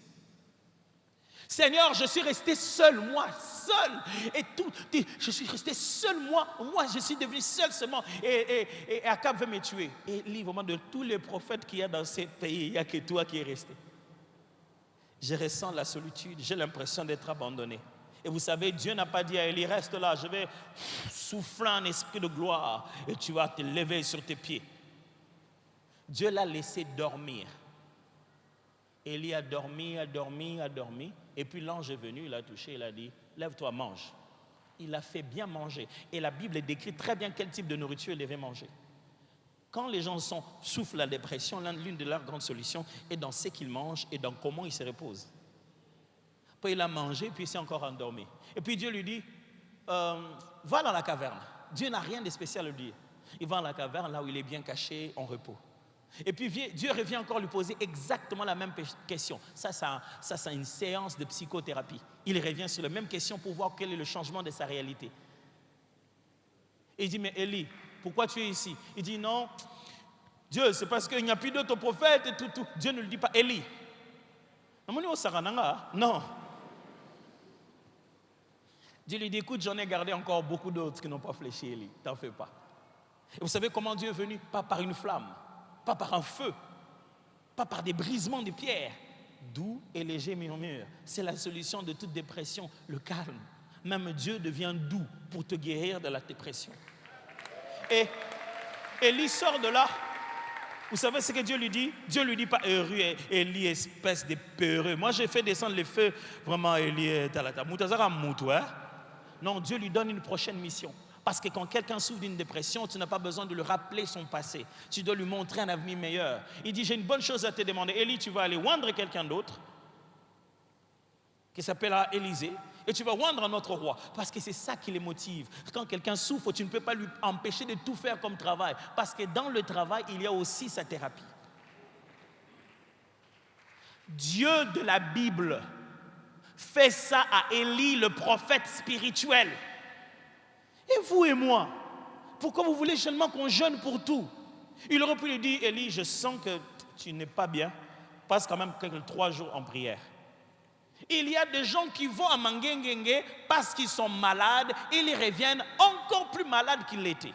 Seigneur, je suis resté seul, moi, seul. Et tout, je suis resté seul, moi, je suis devenu seul seulement. Et Akab veut me tuer. Et Élie, vraiment, de tous les prophètes qu'il y a dans ce pays, il n'y a que toi qui es resté. Je ressens la solitude, j'ai l'impression d'être abandonné. Et vous savez, Dieu n'a pas dit à Élie, reste là, je vais souffler un esprit de gloire et tu vas te lever sur tes pieds. Dieu l'a laissé dormir. Élie a dormi. Et puis l'ange est venu, il a touché, il a dit, lève-toi, mange. Il a fait bien manger. Et la Bible décrit très bien quel type de nourriture il devait manger. Quand les gens souffrent la dépression, l'une de leurs grandes solutions est dans ce qu'ils mangent et dans comment ils se reposent. Puis il a mangé, puis il s'est encore endormi. Et puis Dieu lui dit, va dans la caverne. Dieu n'a rien de spécial à lui dire. Il va dans la caverne, là où il est bien caché, en repos. Et puis Dieu revient encore lui poser exactement la même question. Ça, c'est une séance de psychothérapie. Il revient sur la même question pour voir quel est le changement de sa réalité. Et il dit, mais Élie, pourquoi tu es ici? Il dit, non, Dieu, c'est parce qu'il n'y a plus d'autres prophètes et tout. Dieu ne le dit pas, Élie. Non. Dieu lui dit, écoute, j'en ai gardé encore beaucoup d'autres qui n'ont pas fléchi, Élie. T'en fais pas. Et vous savez comment Dieu est venu? Pas par une flamme, pas par un feu, pas par des brisements de pierres. Doux et léger murmure. C'est la solution de toute dépression, le calme. Même Dieu devient doux pour te guérir de la dépression. Et Élie sort de là. Vous savez ce que Dieu lui dit? Dieu lui dit pas heureux, Élie, espèce de peureux. Moi, j'ai fait descendre les feux. Vraiment, Élie, non, Dieu lui donne une prochaine mission. Parce que quand quelqu'un souffre d'une dépression, tu n'as pas besoin de lui rappeler son passé. Tu dois lui montrer un avenir meilleur. Il dit, j'ai une bonne chose à te demander. Élie, tu vas aller oindre quelqu'un d'autre, qui s'appellera Élisée, et tu vas oindre un autre roi. Parce que c'est ça qui les motive. Quand quelqu'un souffre, tu ne peux pas lui empêcher de tout faire comme travail. Parce que dans le travail, il y a aussi sa thérapie. Dieu de la Bible fait ça à Élie, le prophète spirituel. Et vous et moi, pourquoi vous voulez seulement qu'on jeûne pour tout? Il aurait pu lui dire, Élie, je sens que tu n'es pas bien. Passe quand même 3 jours en prière. Il y a des gens qui vont à Mangengengue parce qu'ils sont malades et ils reviennent encore plus malades qu'ils l'étaient.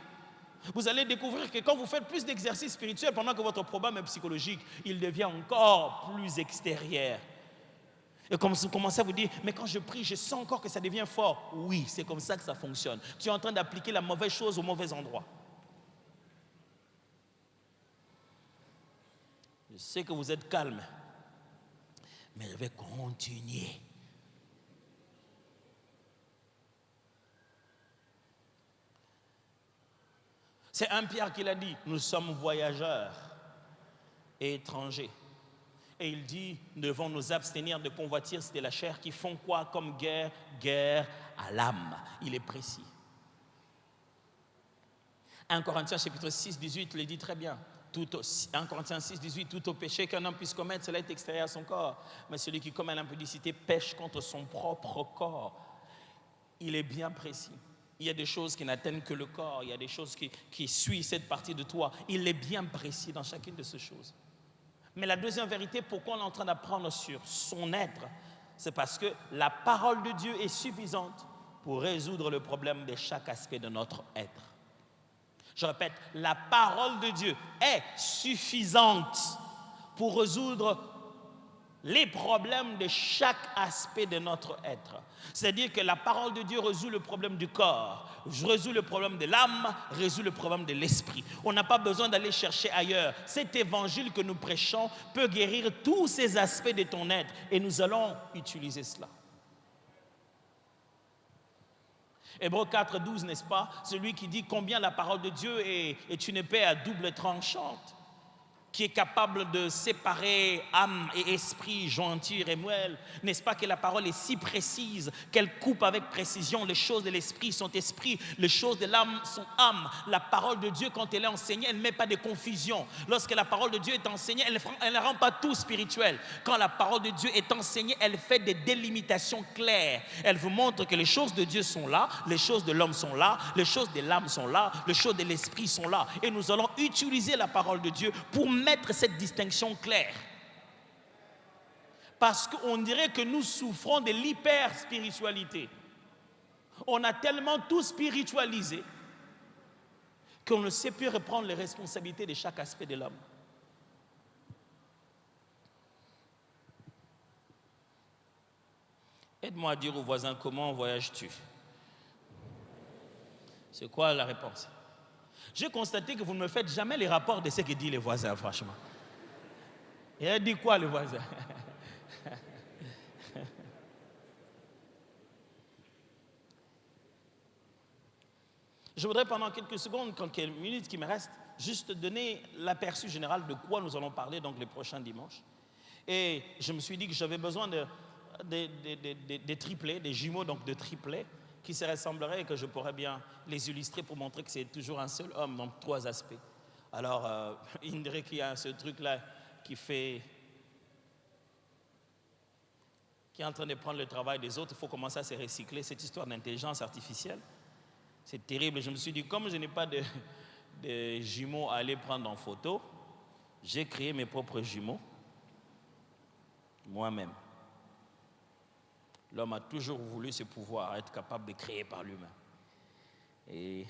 Vous allez découvrir que quand vous faites plus d'exercices spirituels, pendant que votre problème est psychologique, il devient encore plus extérieur. Et comme vous commencez à vous dire, mais quand je prie, je sens encore que ça devient fort. Oui, c'est comme ça que ça fonctionne. Tu es en train d'appliquer la mauvaise chose au mauvais endroit. Je sais que vous êtes calme, mais je vais continuer. C'est 1 Pierre qui l'a dit, nous sommes voyageurs et étrangers. Et il dit, nous devons nous abstenir de convoitises de la chair qui font quoi comme guerre? Guerre à l'âme. Il est précis. 1 Corinthiens chapitre 6, 18 le dit très bien. 1 Corinthiens 6, 18, tout au péché qu'un homme puisse commettre, cela est extérieur à son corps. Mais celui qui commet l'impudicité pêche contre son propre corps. Il est bien précis. Il y a des choses qui n'atteignent que le corps. Il y a des choses qui suivent cette partie de toi. Il est bien précis dans chacune de ces choses. Mais la deuxième vérité, pourquoi on est en train d'apprendre sur son être, c'est parce que la parole de Dieu est suffisante pour résoudre le problème de chaque aspect de notre être. Je répète, la parole de Dieu est suffisante pour résoudre les problèmes de chaque aspect de notre être. C'est-à-dire que la parole de Dieu résout le problème du corps, résout le problème de l'âme, résout le problème de l'esprit. On n'a pas besoin d'aller chercher ailleurs. Cet évangile que nous prêchons peut guérir tous ces aspects de ton être et nous allons utiliser cela. Hébreux 4, 12, n'est-ce pas? Celui qui dit combien la parole de Dieu est une épée à double tranchante, qui est capable de séparer âme et esprit, jointure et moelle. N'est-ce pas que la parole est si précise qu'elle coupe avec précision? Les choses de l'esprit sont esprit, les choses de l'âme sont âme. La parole de Dieu, quand elle est enseignée, elle ne met pas de confusion. Lorsque la parole de Dieu est enseignée, elle ne rend pas tout spirituel. Quand la parole de Dieu est enseignée, elle fait des délimitations claires. Elle vous montre que les choses de Dieu sont là, les choses de l'homme sont là, les choses de l'âme sont là, les choses de l'esprit sont là. Et nous allons utiliser la parole de Dieu pour mettre cette distinction claire. Parce qu'on dirait que nous souffrons de l'hyper-spiritualité. On a tellement tout spiritualisé qu'on ne sait plus reprendre les responsabilités de chaque aspect de l'homme. Aide-moi à dire aux voisins, comment voyages-tu? C'est quoi la réponse? J'ai constaté que vous ne me faites jamais les rapports de ce que disent les voisins, franchement. Et elle dit quoi, les voisins? Je voudrais pendant quelques secondes, quelques minutes qui me restent, juste donner l'aperçu général de quoi nous allons parler donc les prochains dimanches. Et je me suis dit que j'avais besoin de triplés, des jumeaux donc de triplés, qui se ressembleraient et que je pourrais bien les illustrer pour montrer que c'est toujours un seul homme, donc 3 aspects. Alors, il dirait qu'il y a ce truc-là qui est en train de prendre le travail des autres. Il faut commencer à se recycler, cette histoire d'intelligence artificielle. C'est terrible. Je me suis dit, comme je n'ai pas de jumeaux à aller prendre en photo, j'ai créé mes propres jumeaux, moi-même. L'homme a toujours voulu ce pouvoir, être capable de créer par lui-même. Et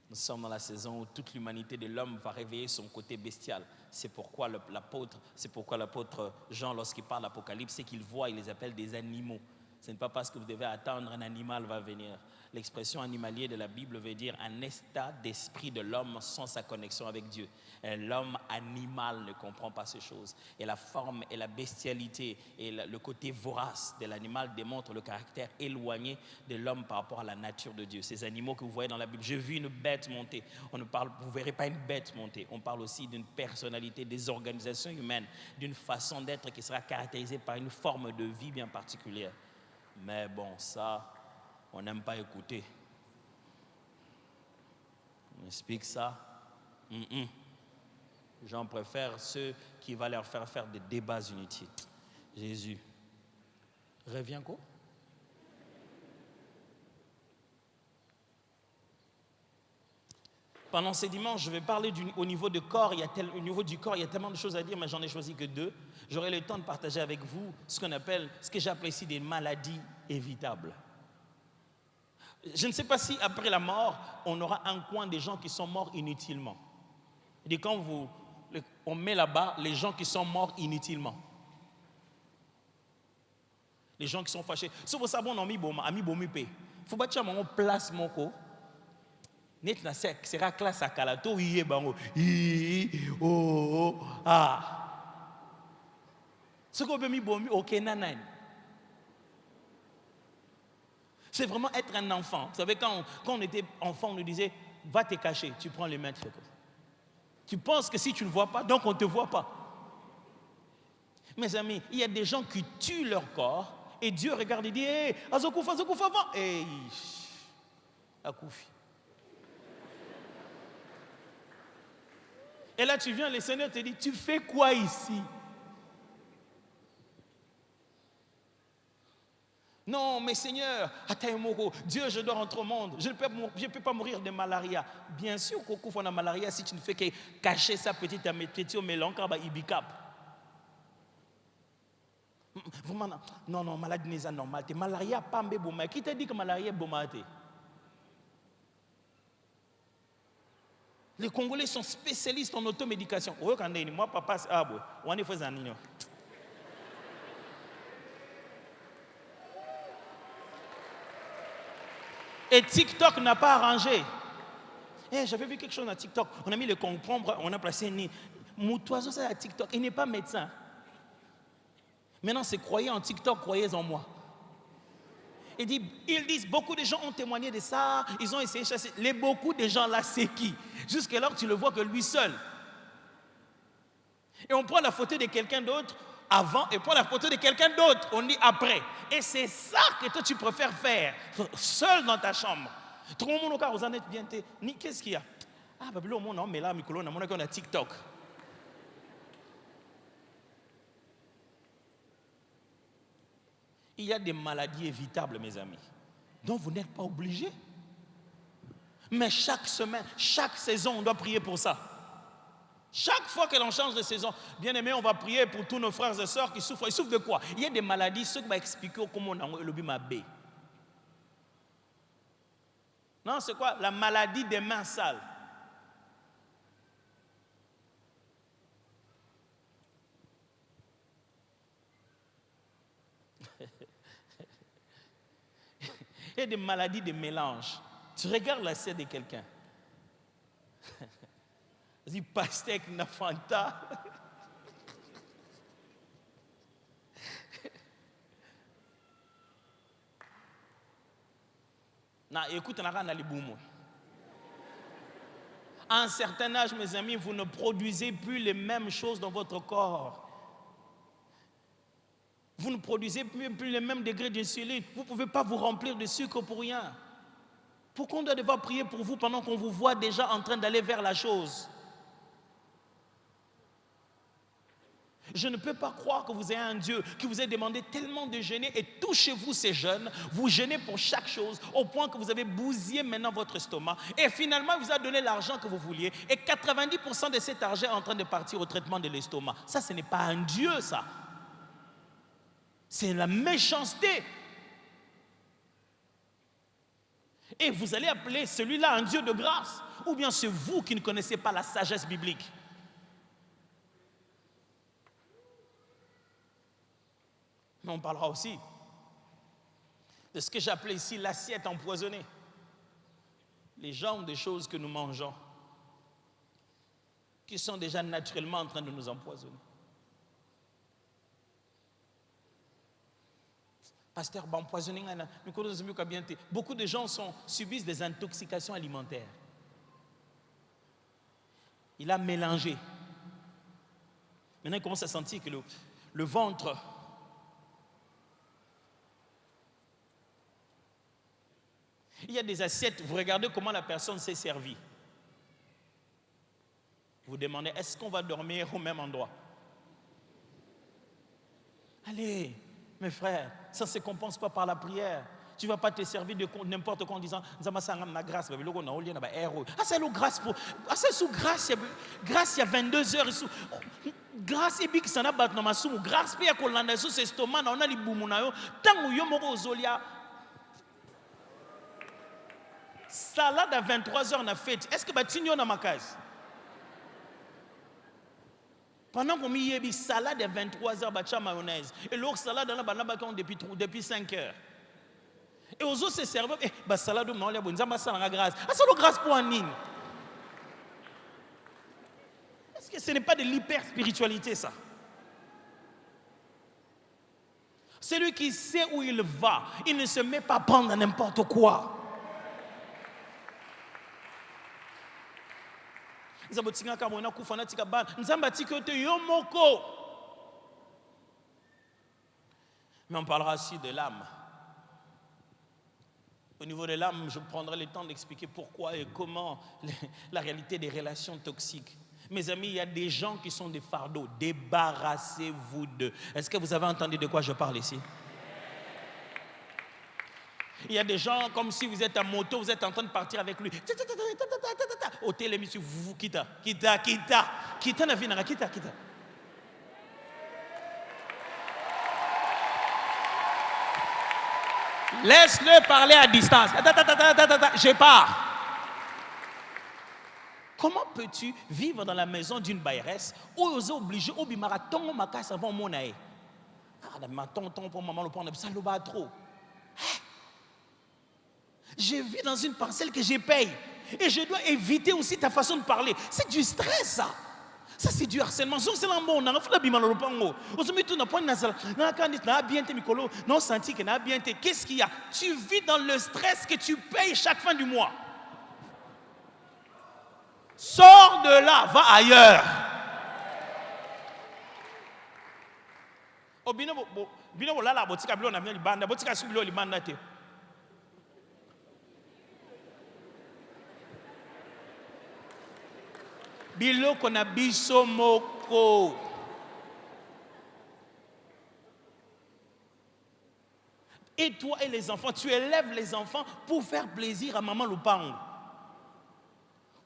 nous sommes dans la saison où toute l'humanité de l'homme va réveiller son côté bestial. C'est pourquoi l'apôtre Jean, lorsqu'il parle d'Apocalypse, c'est qu'il voit, il les appelle des animaux. Ce n'est pas parce que vous devez attendre un animal va venir. L'expression animalier de la Bible veut dire un état d'esprit de l'homme sans sa connexion avec Dieu. L'homme animal ne comprend pas ces choses. Et la forme et la bestialité et le côté vorace de l'animal démontrent le caractère éloigné de l'homme par rapport à la nature de Dieu. Ces animaux que vous voyez dans la Bible, j'ai vu une bête monter. Vous ne verrez pas une bête monter. On parle aussi d'une personnalité, des organisations humaines, d'une façon d'être qui sera caractérisée par une forme de vie bien particulière. Mais bon, ça, on n'aime pas écouter. On explique ça. J'en préfère ceux qui vont leur faire des débats inutiles. Jésus. Reviens quoi? Pendant ces dimanches, je vais parler au niveau du corps. Au niveau du corps, il y a tellement de choses à dire, mais j'en ai choisi que 2. J'aurai le temps de partager avec vous ce que j'appelle ici des maladies évitables. Je ne sais pas si après la mort, on aura un coin des gens qui sont morts inutilement. Il dit quand on met là-bas les gens qui sont morts inutilement. Les gens qui sont fâchés. Si vous savez, on a mis bomi pe. Faut pas que mon place mon ko. Net na sec sera classe à calato yé bango. Ce qu'on peut mis bomi ok nanan. C'est vraiment être un enfant. Vous savez, quand on était enfant, on nous disait, va te cacher, tu prends les mains, tu fais comme ça. Tu penses que si tu ne vois pas, donc on ne te voit pas. Mes amis, il y a des gens qui tuent leur corps et Dieu regarde et dit, hé, azokoufa, va. Et akoufi. Et là, tu viens, le Seigneur te dit, tu fais quoi ici? Non, mais Seigneur, Dieu, je dois rentrer au monde. Je ne peux pas mourir de malaria. Bien sûr, Koko, on a malaria si tu ne fais que cacher ça petit à petit au mélange, ibicap. Vraiment, non, maladie n'est pas normale. Malaria, pas mbé. Qui t'a dit que malaria est bomate? Les Congolais sont spécialistes en automédication. Moi, papa, on est fait un niño. Et TikTok n'a pas arrangé. J'avais vu quelque chose à TikTok. On a mis le concombre, on a placé un nid. Moutoiseau, c'est à TikTok. Il n'est pas médecin. Maintenant, c'est croyez en TikTok, croyez en moi. Ils disent, beaucoup de gens ont témoigné de ça. Ils ont essayé de chasser. Beaucoup de gens là, c'est qui? Jusqu'alors, tu le vois que lui seul. Et on prend la photo de quelqu'un d'autre avant et prend la photo de quelqu'un d'autre, on dit après. Et c'est ça que toi tu préfères faire, seul dans ta chambre. Tout le monde au vous en êtes bien. Qu'est-ce qu'il y a? Ah, bah, là, on met là, on a TikTok. Il y a des maladies évitables, mes amis, dont vous n'êtes pas obligés. Mais chaque semaine, chaque saison, on doit prier pour ça. Chaque fois que l'on change de saison, bien aimé, on va prier pour tous nos frères et sœurs qui souffrent. Ils souffrent de quoi? Il y a des maladies, ceux qui vont expliquer comment on a le bimabé. Non, c'est quoi? La maladie des mains sales. Il y a des maladies de mélange. Tu regardes l'assiette de quelqu'un. Vas-y, pastèque, na fanta. Écoute, à un certain âge, mes amis, vous ne produisez plus les mêmes choses dans votre corps. Vous ne produisez plus les mêmes degrés d'insuline. Vous ne pouvez pas vous remplir de sucre pour rien. Pourquoi on doit devoir prier pour vous pendant qu'on vous voit déjà en train d'aller vers la chose? Je ne peux pas croire que vous ayez un Dieu qui vous ait demandé tellement de jeûner et tout chez vous c'est jeûne, vous jeûnez pour chaque chose au point que vous avez bousillé maintenant votre estomac et finalement il vous a donné l'argent que vous vouliez et 90% de cet argent est en train de partir au traitement de l'estomac. Ça, ce n'est pas un Dieu, ça. C'est la méchanceté. Et vous allez appeler celui-là un Dieu de grâce, ou bien c'est vous qui ne connaissez pas la sagesse biblique. Mais on parlera aussi de ce que j'appelais ici l'assiette empoisonnée. Les genres de choses que nous mangeons, qui sont déjà naturellement en train de nous empoisonner. Pasteur, beaucoup de gens subissent des intoxications alimentaires. Il a mélangé. Maintenant, il commence à sentir que le ventre... Il y a des assiettes, vous regardez comment la personne s'est servie. Vous demandez, est-ce qu'on va dormir au même endroit? Allez, mes frères, ça ne se compense pas par la prière. Tu ne vas pas te servir de n'importe quoi en disant, ma grâce, c'est le grâce pour. C'est sous grâce, grâce il y a 22 heures. Grâce et big sana bat na masumu, grâce pe ya kolanda sous estomac na on a libumu na yo, tangu yo moko ozolia. Salade à 23h on a fait. Est-ce que batinyo na makaz? Pendant qu'on y a salade à 23h, bacha mayonnaise. Et l'autre salade, on a depuis 5h. Et aux autres, c'est servi. Et salade, on a bonne grâce. Ah, ça, grâce pour un nid. Est-ce que ce n'est pas de l'hyper-spiritualité, ça? Celui qui sait où il va, il ne se met pas à prendre n'importe quoi. Mais on parlera aussi de l'âme. Au niveau de l'âme, je prendrai le temps d'expliquer pourquoi et comment la réalité des relations toxiques. Mes amis, il y a des gens qui sont des fardeaux. Débarrassez-vous d'eux. Est-ce que vous avez entendu de quoi je parle ici? Il y a des gens comme si vous êtes en moto, vous êtes en train de partir avec lui. Au télémission, vous quittez. Quittez la vie, quittez. Laisse-le parler à distance. Je pars. Comment peux-tu vivre dans la maison d'une bailleresse où vous êtes obligé au bimaraton ma casse avant mon aïe? Ah, ma tonton pour maman le prendre ça le bat trop. Je vis dans une parcelle que je paye et je dois éviter aussi ta façon de parler. C'est du stress, ça. Ça, c'est du harcèlement. C'est un bon. Qu'est-ce qu'il y a? Tu vis dans le stress que tu payes chaque fin du mois. Sors de là, va ailleurs. Biloko na biso moko. Et toi et les enfants, tu élèves les enfants pour faire plaisir à maman Lupang.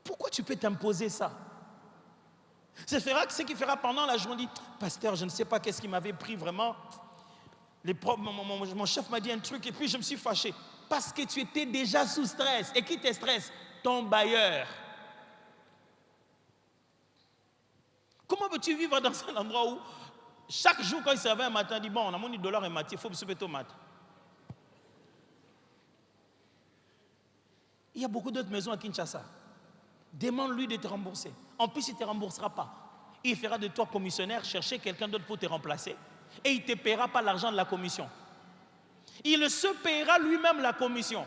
Pourquoi tu peux t'imposer ça? Ce qui fera pendant la journée, pasteur, je ne sais pas qu'est-ce qui m'avait pris vraiment. Mon chef m'a dit un truc et puis je me suis fâché. Parce que tu étais déjà sous stress. Et qui te stresse? Ton bailleur. Comment veux-tu vivre dans un endroit où chaque jour quand il se réveille un matin, il dit bon, on a mon $1 et matin, il faut se mettre au matin. Il y a beaucoup d'autres maisons à Kinshasa. Demande-lui de te rembourser. En plus, il ne te remboursera pas. Il fera de toi commissionnaire, chercher quelqu'un d'autre pour te remplacer. Et il ne te paiera pas l'argent de la commission. Il se paiera lui-même la commission.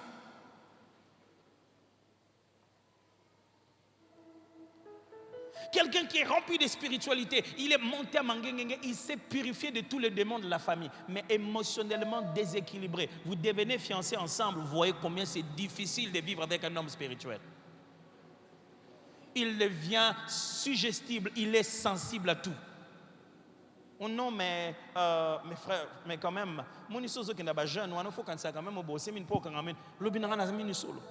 Quelqu'un qui est rempli de spiritualité, il est monté à Mangengenge, il s'est purifié de tous les démons de la famille, mais émotionnellement déséquilibré. Vous devenez fiancés ensemble, vous voyez combien c'est difficile de vivre avec un homme spirituel. Il devient suggestible, il est sensible à tout. Oh non, mais mes frères, mais quand même, mon isozo qui n'est pas jeune, il faut quand ça quand même au boss, mais pour quand même, l'obinara n'a jamais solo.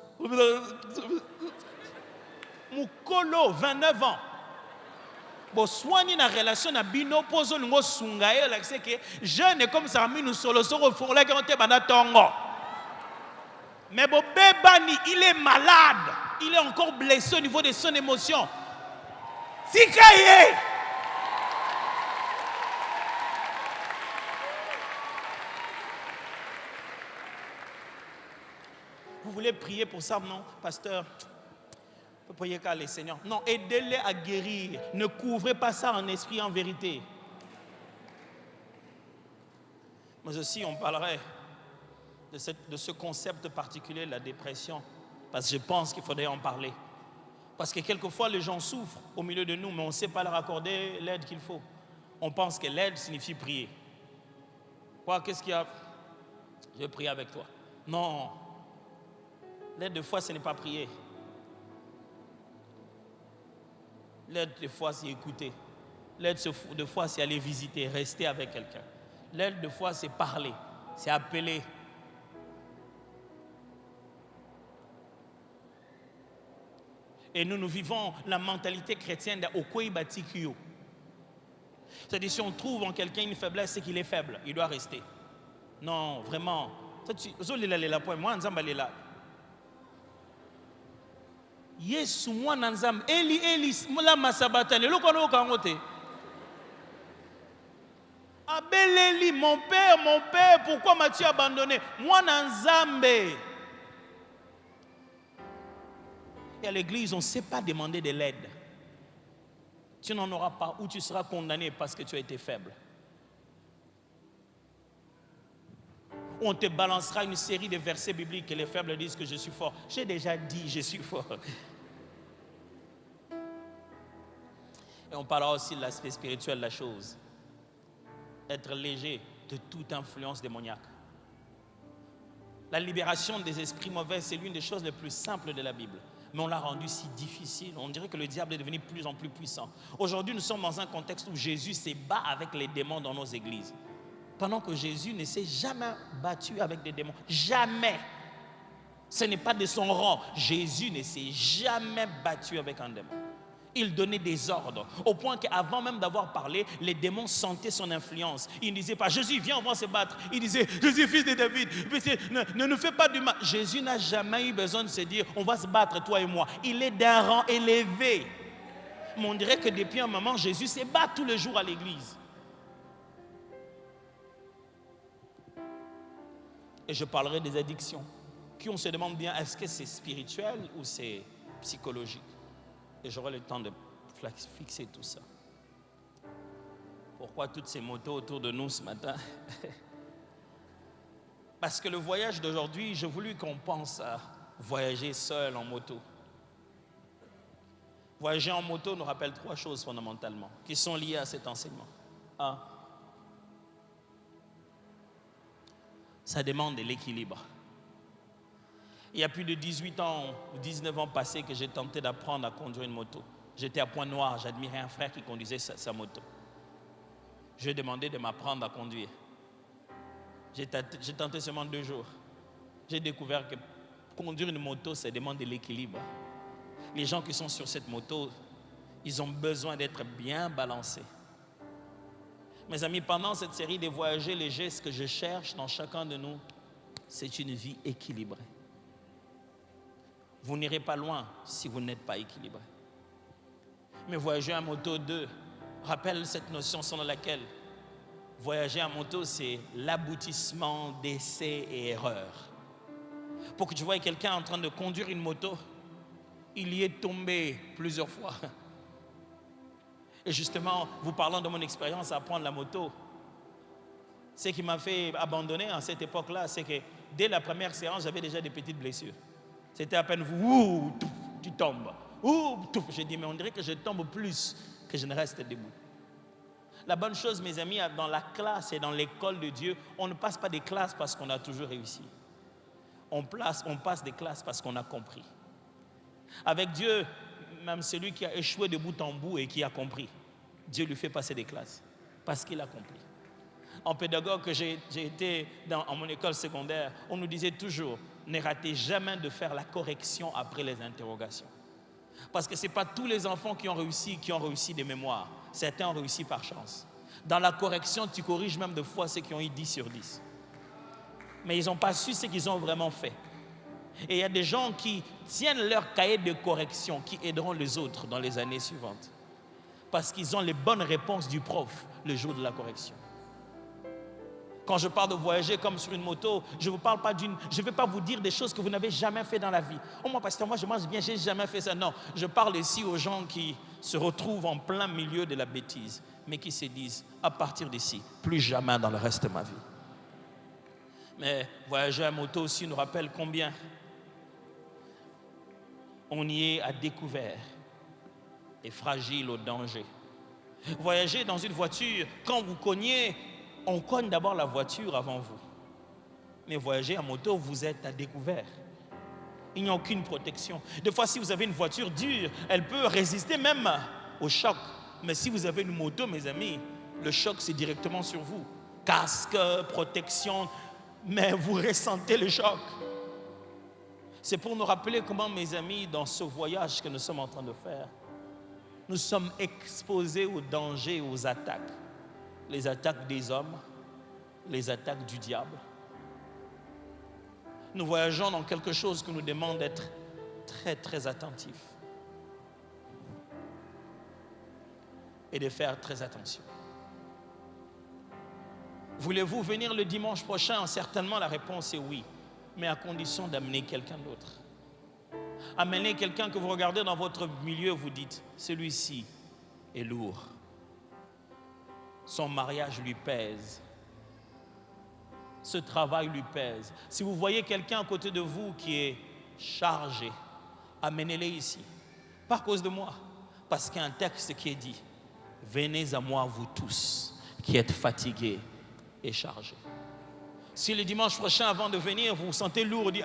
Mukolo, 29 ans. Bon, soigner la relation na bino pozo lungo sungaye la c'est que jeune comme ça minu solo solo pour la garantie bana tongo. Mais bon bébani, il est malade, il est encore blessé au niveau de son émotion. Sikaye. Vous voulez prier pour ça, non, pasteur? Priez qu'à les Seigneurs. Non, aidez-les à guérir. Ne couvrez pas ça en esprit, en vérité. Mais aussi, on parlerait de ce concept particulier, la dépression. Parce que je pense qu'il faudrait en parler. Parce que quelquefois, les gens souffrent au milieu de nous, mais on ne sait pas leur accorder l'aide qu'il faut. On pense que l'aide signifie prier. Quoi, qu'est-ce qu'il y a? Je prie avec toi. Non. L'aide, de foi, ce n'est pas prier. L'aide, des fois, c'est écouter. L'aide, des fois, c'est aller visiter, rester avec quelqu'un. L'aide, des fois, c'est parler, c'est appeler. Et nous vivons la mentalité chrétienne d'Okoi Batikyo. C'est-à-dire, si on trouve en quelqu'un une faiblesse, c'est qu'il est faible. Il doit rester. Non, vraiment. Yesu mwana nzambe Eli la masabata lelo kono kangote. Abeleli mon père, pourquoi m'as-tu abandonné? Mwana nzambe. Et à l'église, on ne sait pas demander de l'aide. Tu n'en auras pas ou tu seras condamné parce que tu as été faible. On te balancera une série de versets bibliques et les faibles disent que je suis fort. J'ai déjà dit je suis fort. Et on parlera aussi de l'aspect spirituel de la chose. Être léger de toute influence démoniaque. La libération des esprits mauvais, c'est l'une des choses les plus simples de la Bible. Mais on l'a rendu si difficile. On dirait que le diable est devenu de plus en plus puissant. Aujourd'hui, nous sommes dans un contexte où Jésus se bat avec les démons dans nos églises. Pendant que Jésus ne s'est jamais battu avec des démons. Jamais. Ce n'est pas de son rang. Jésus ne s'est jamais battu avec un démon. Il donnait des ordres, au point qu'avant même d'avoir parlé, les démons sentaient son influence. Il ne disait pas, Jésus, viens, on va se battre. Il disait, Jésus, fils de David, ne nous fais pas du mal. Jésus n'a jamais eu besoin de se dire, on va se battre, toi et moi. Il est d'un rang élevé. Mais on dirait que depuis un moment, Jésus se bat tous les jours à l'église. Et je parlerai des addictions, qui on se demande bien, est-ce que c'est spirituel ou c'est psychologique? Et j'aurai le temps de fixer tout ça. Pourquoi toutes ces motos autour de nous ce matin? Parce que le voyage d'aujourd'hui, j'ai voulu qu'on pense à voyager seul en moto. Voyager en moto nous rappelle trois choses fondamentalement, qui sont liées à cet enseignement. Un, ça demande de l'équilibre. Il y a plus de 18 ans ou 19 ans passés que j'ai tenté d'apprendre à conduire une moto. J'étais à Pointe-Noire, j'admirais un frère qui conduisait sa moto. Je lui ai demandé de m'apprendre à conduire. J'ai tenté seulement 2 jours. J'ai découvert que conduire une moto, ça demande de l'équilibre. Les gens qui sont sur cette moto, ils ont besoin d'être bien balancés. Mes amis, pendant cette série de voyager légers, ce que je cherche dans chacun de nous, c'est une vie équilibrée. Vous n'irez pas loin si vous n'êtes pas équilibré. Mais voyager en moto 2 rappelle cette notion selon laquelle voyager en moto, c'est l'aboutissement d'essais et erreurs. Pour que tu vois quelqu'un en train de conduire une moto, il y est tombé plusieurs fois. Et justement, vous parlant de mon expérience à prendre la moto, ce qui m'a fait abandonner à cette époque-là, c'est que dès la première séance, j'avais déjà des petites blessures. C'était à peine tu tombes. J'ai dit, mais on dirait que je tombe plus que je ne reste debout. La bonne chose, mes amis, dans la classe et dans l'école de Dieu, on ne passe pas des classes parce qu'on a toujours réussi. On passe des classes parce qu'on a compris. Avec Dieu, même celui qui a échoué de bout en bout et qui a compris, Dieu lui fait passer des classes parce qu'il a compris. En pédagogue que j'ai été en mon école secondaire, on nous disait toujours, ne ratez jamais de faire la correction après les interrogations. Parce que ce n'est pas tous les enfants qui ont réussi des mémoires. Certains ont réussi par chance. Dans la correction, tu corriges même de fois ceux qui ont eu 10 sur 10. Mais ils n'ont pas su ce qu'ils ont vraiment fait. Et il y a des gens qui tiennent leur cahier de correction, qui aideront les autres dans les années suivantes. Parce qu'ils ont les bonnes réponses du prof le jour de la correction. Quand je parle de voyager comme sur une moto, je ne vais pas vous dire des choses que vous n'avez jamais fait dans la vie. Oh moi, pasteur, moi je mange bien, je n'ai jamais fait ça. Non, je parle ici aux gens qui se retrouvent en plein milieu de la bêtise, mais qui se disent, à partir d'ici, plus jamais dans le reste de ma vie. Mais voyager à moto aussi nous rappelle combien on y est à découvert et fragile au danger. Voyager dans une voiture, quand vous cognez, on cogne d'abord la voiture avant vous. Mais voyager en moto, vous êtes à découvert. Il n'y a aucune protection. Des fois, si vous avez une voiture dure, elle peut résister même au choc. Mais si vous avez une moto, mes amis, le choc, c'est directement sur vous. Casque, protection, mais vous ressentez le choc. C'est pour nous rappeler comment, mes amis, dans ce voyage que nous sommes en train de faire, nous sommes exposés aux dangers et aux attaques. Les attaques des hommes, les attaques du diable. Nous voyageons dans quelque chose qui nous demande d'être très, très attentifs. et de faire très attention. Voulez-vous venir le dimanche prochain? Certainement la réponse est oui, mais à condition d'amener quelqu'un d'autre. Amenez quelqu'un que vous regardez dans votre milieu, vous dites, celui-ci est lourd. Son mariage lui pèse. Ce travail lui pèse. Si vous voyez quelqu'un à côté de vous qui est chargé, amenez-le ici. Pas à cause de moi, parce qu'il y a un texte qui est dit, venez à moi vous tous qui êtes fatigués et chargés. Si le dimanche prochain, avant de venir, vous vous sentez lourd, vous dites,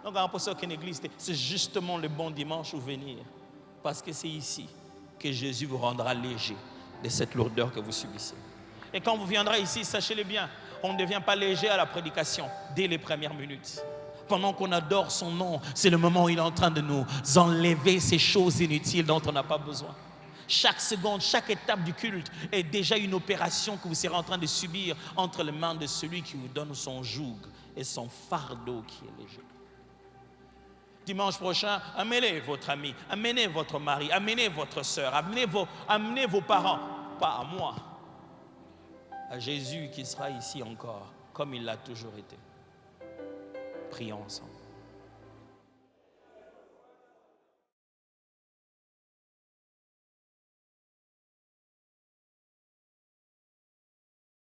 donc on pense qu'une église, c'est justement le bon dimanche où venir. Parce que c'est ici que Jésus vous rendra léger de cette lourdeur que vous subissez. Et quand vous viendrez ici, sachez-le bien, on ne devient pas léger à la prédication dès les premières minutes. Pendant qu'on adore son nom, c'est le moment où il est en train de nous enlever ces choses inutiles dont on n'a pas besoin. Chaque seconde, chaque étape du culte est déjà une opération que vous serez en train de subir entre les mains de celui qui vous donne son joug et son fardeau qui est léger. Dimanche prochain, amenez votre ami, amenez votre mari, amenez votre soeur, amenez vos parents, pas à moi, à Jésus qui sera ici encore, comme il l'a toujours été. Prions ensemble.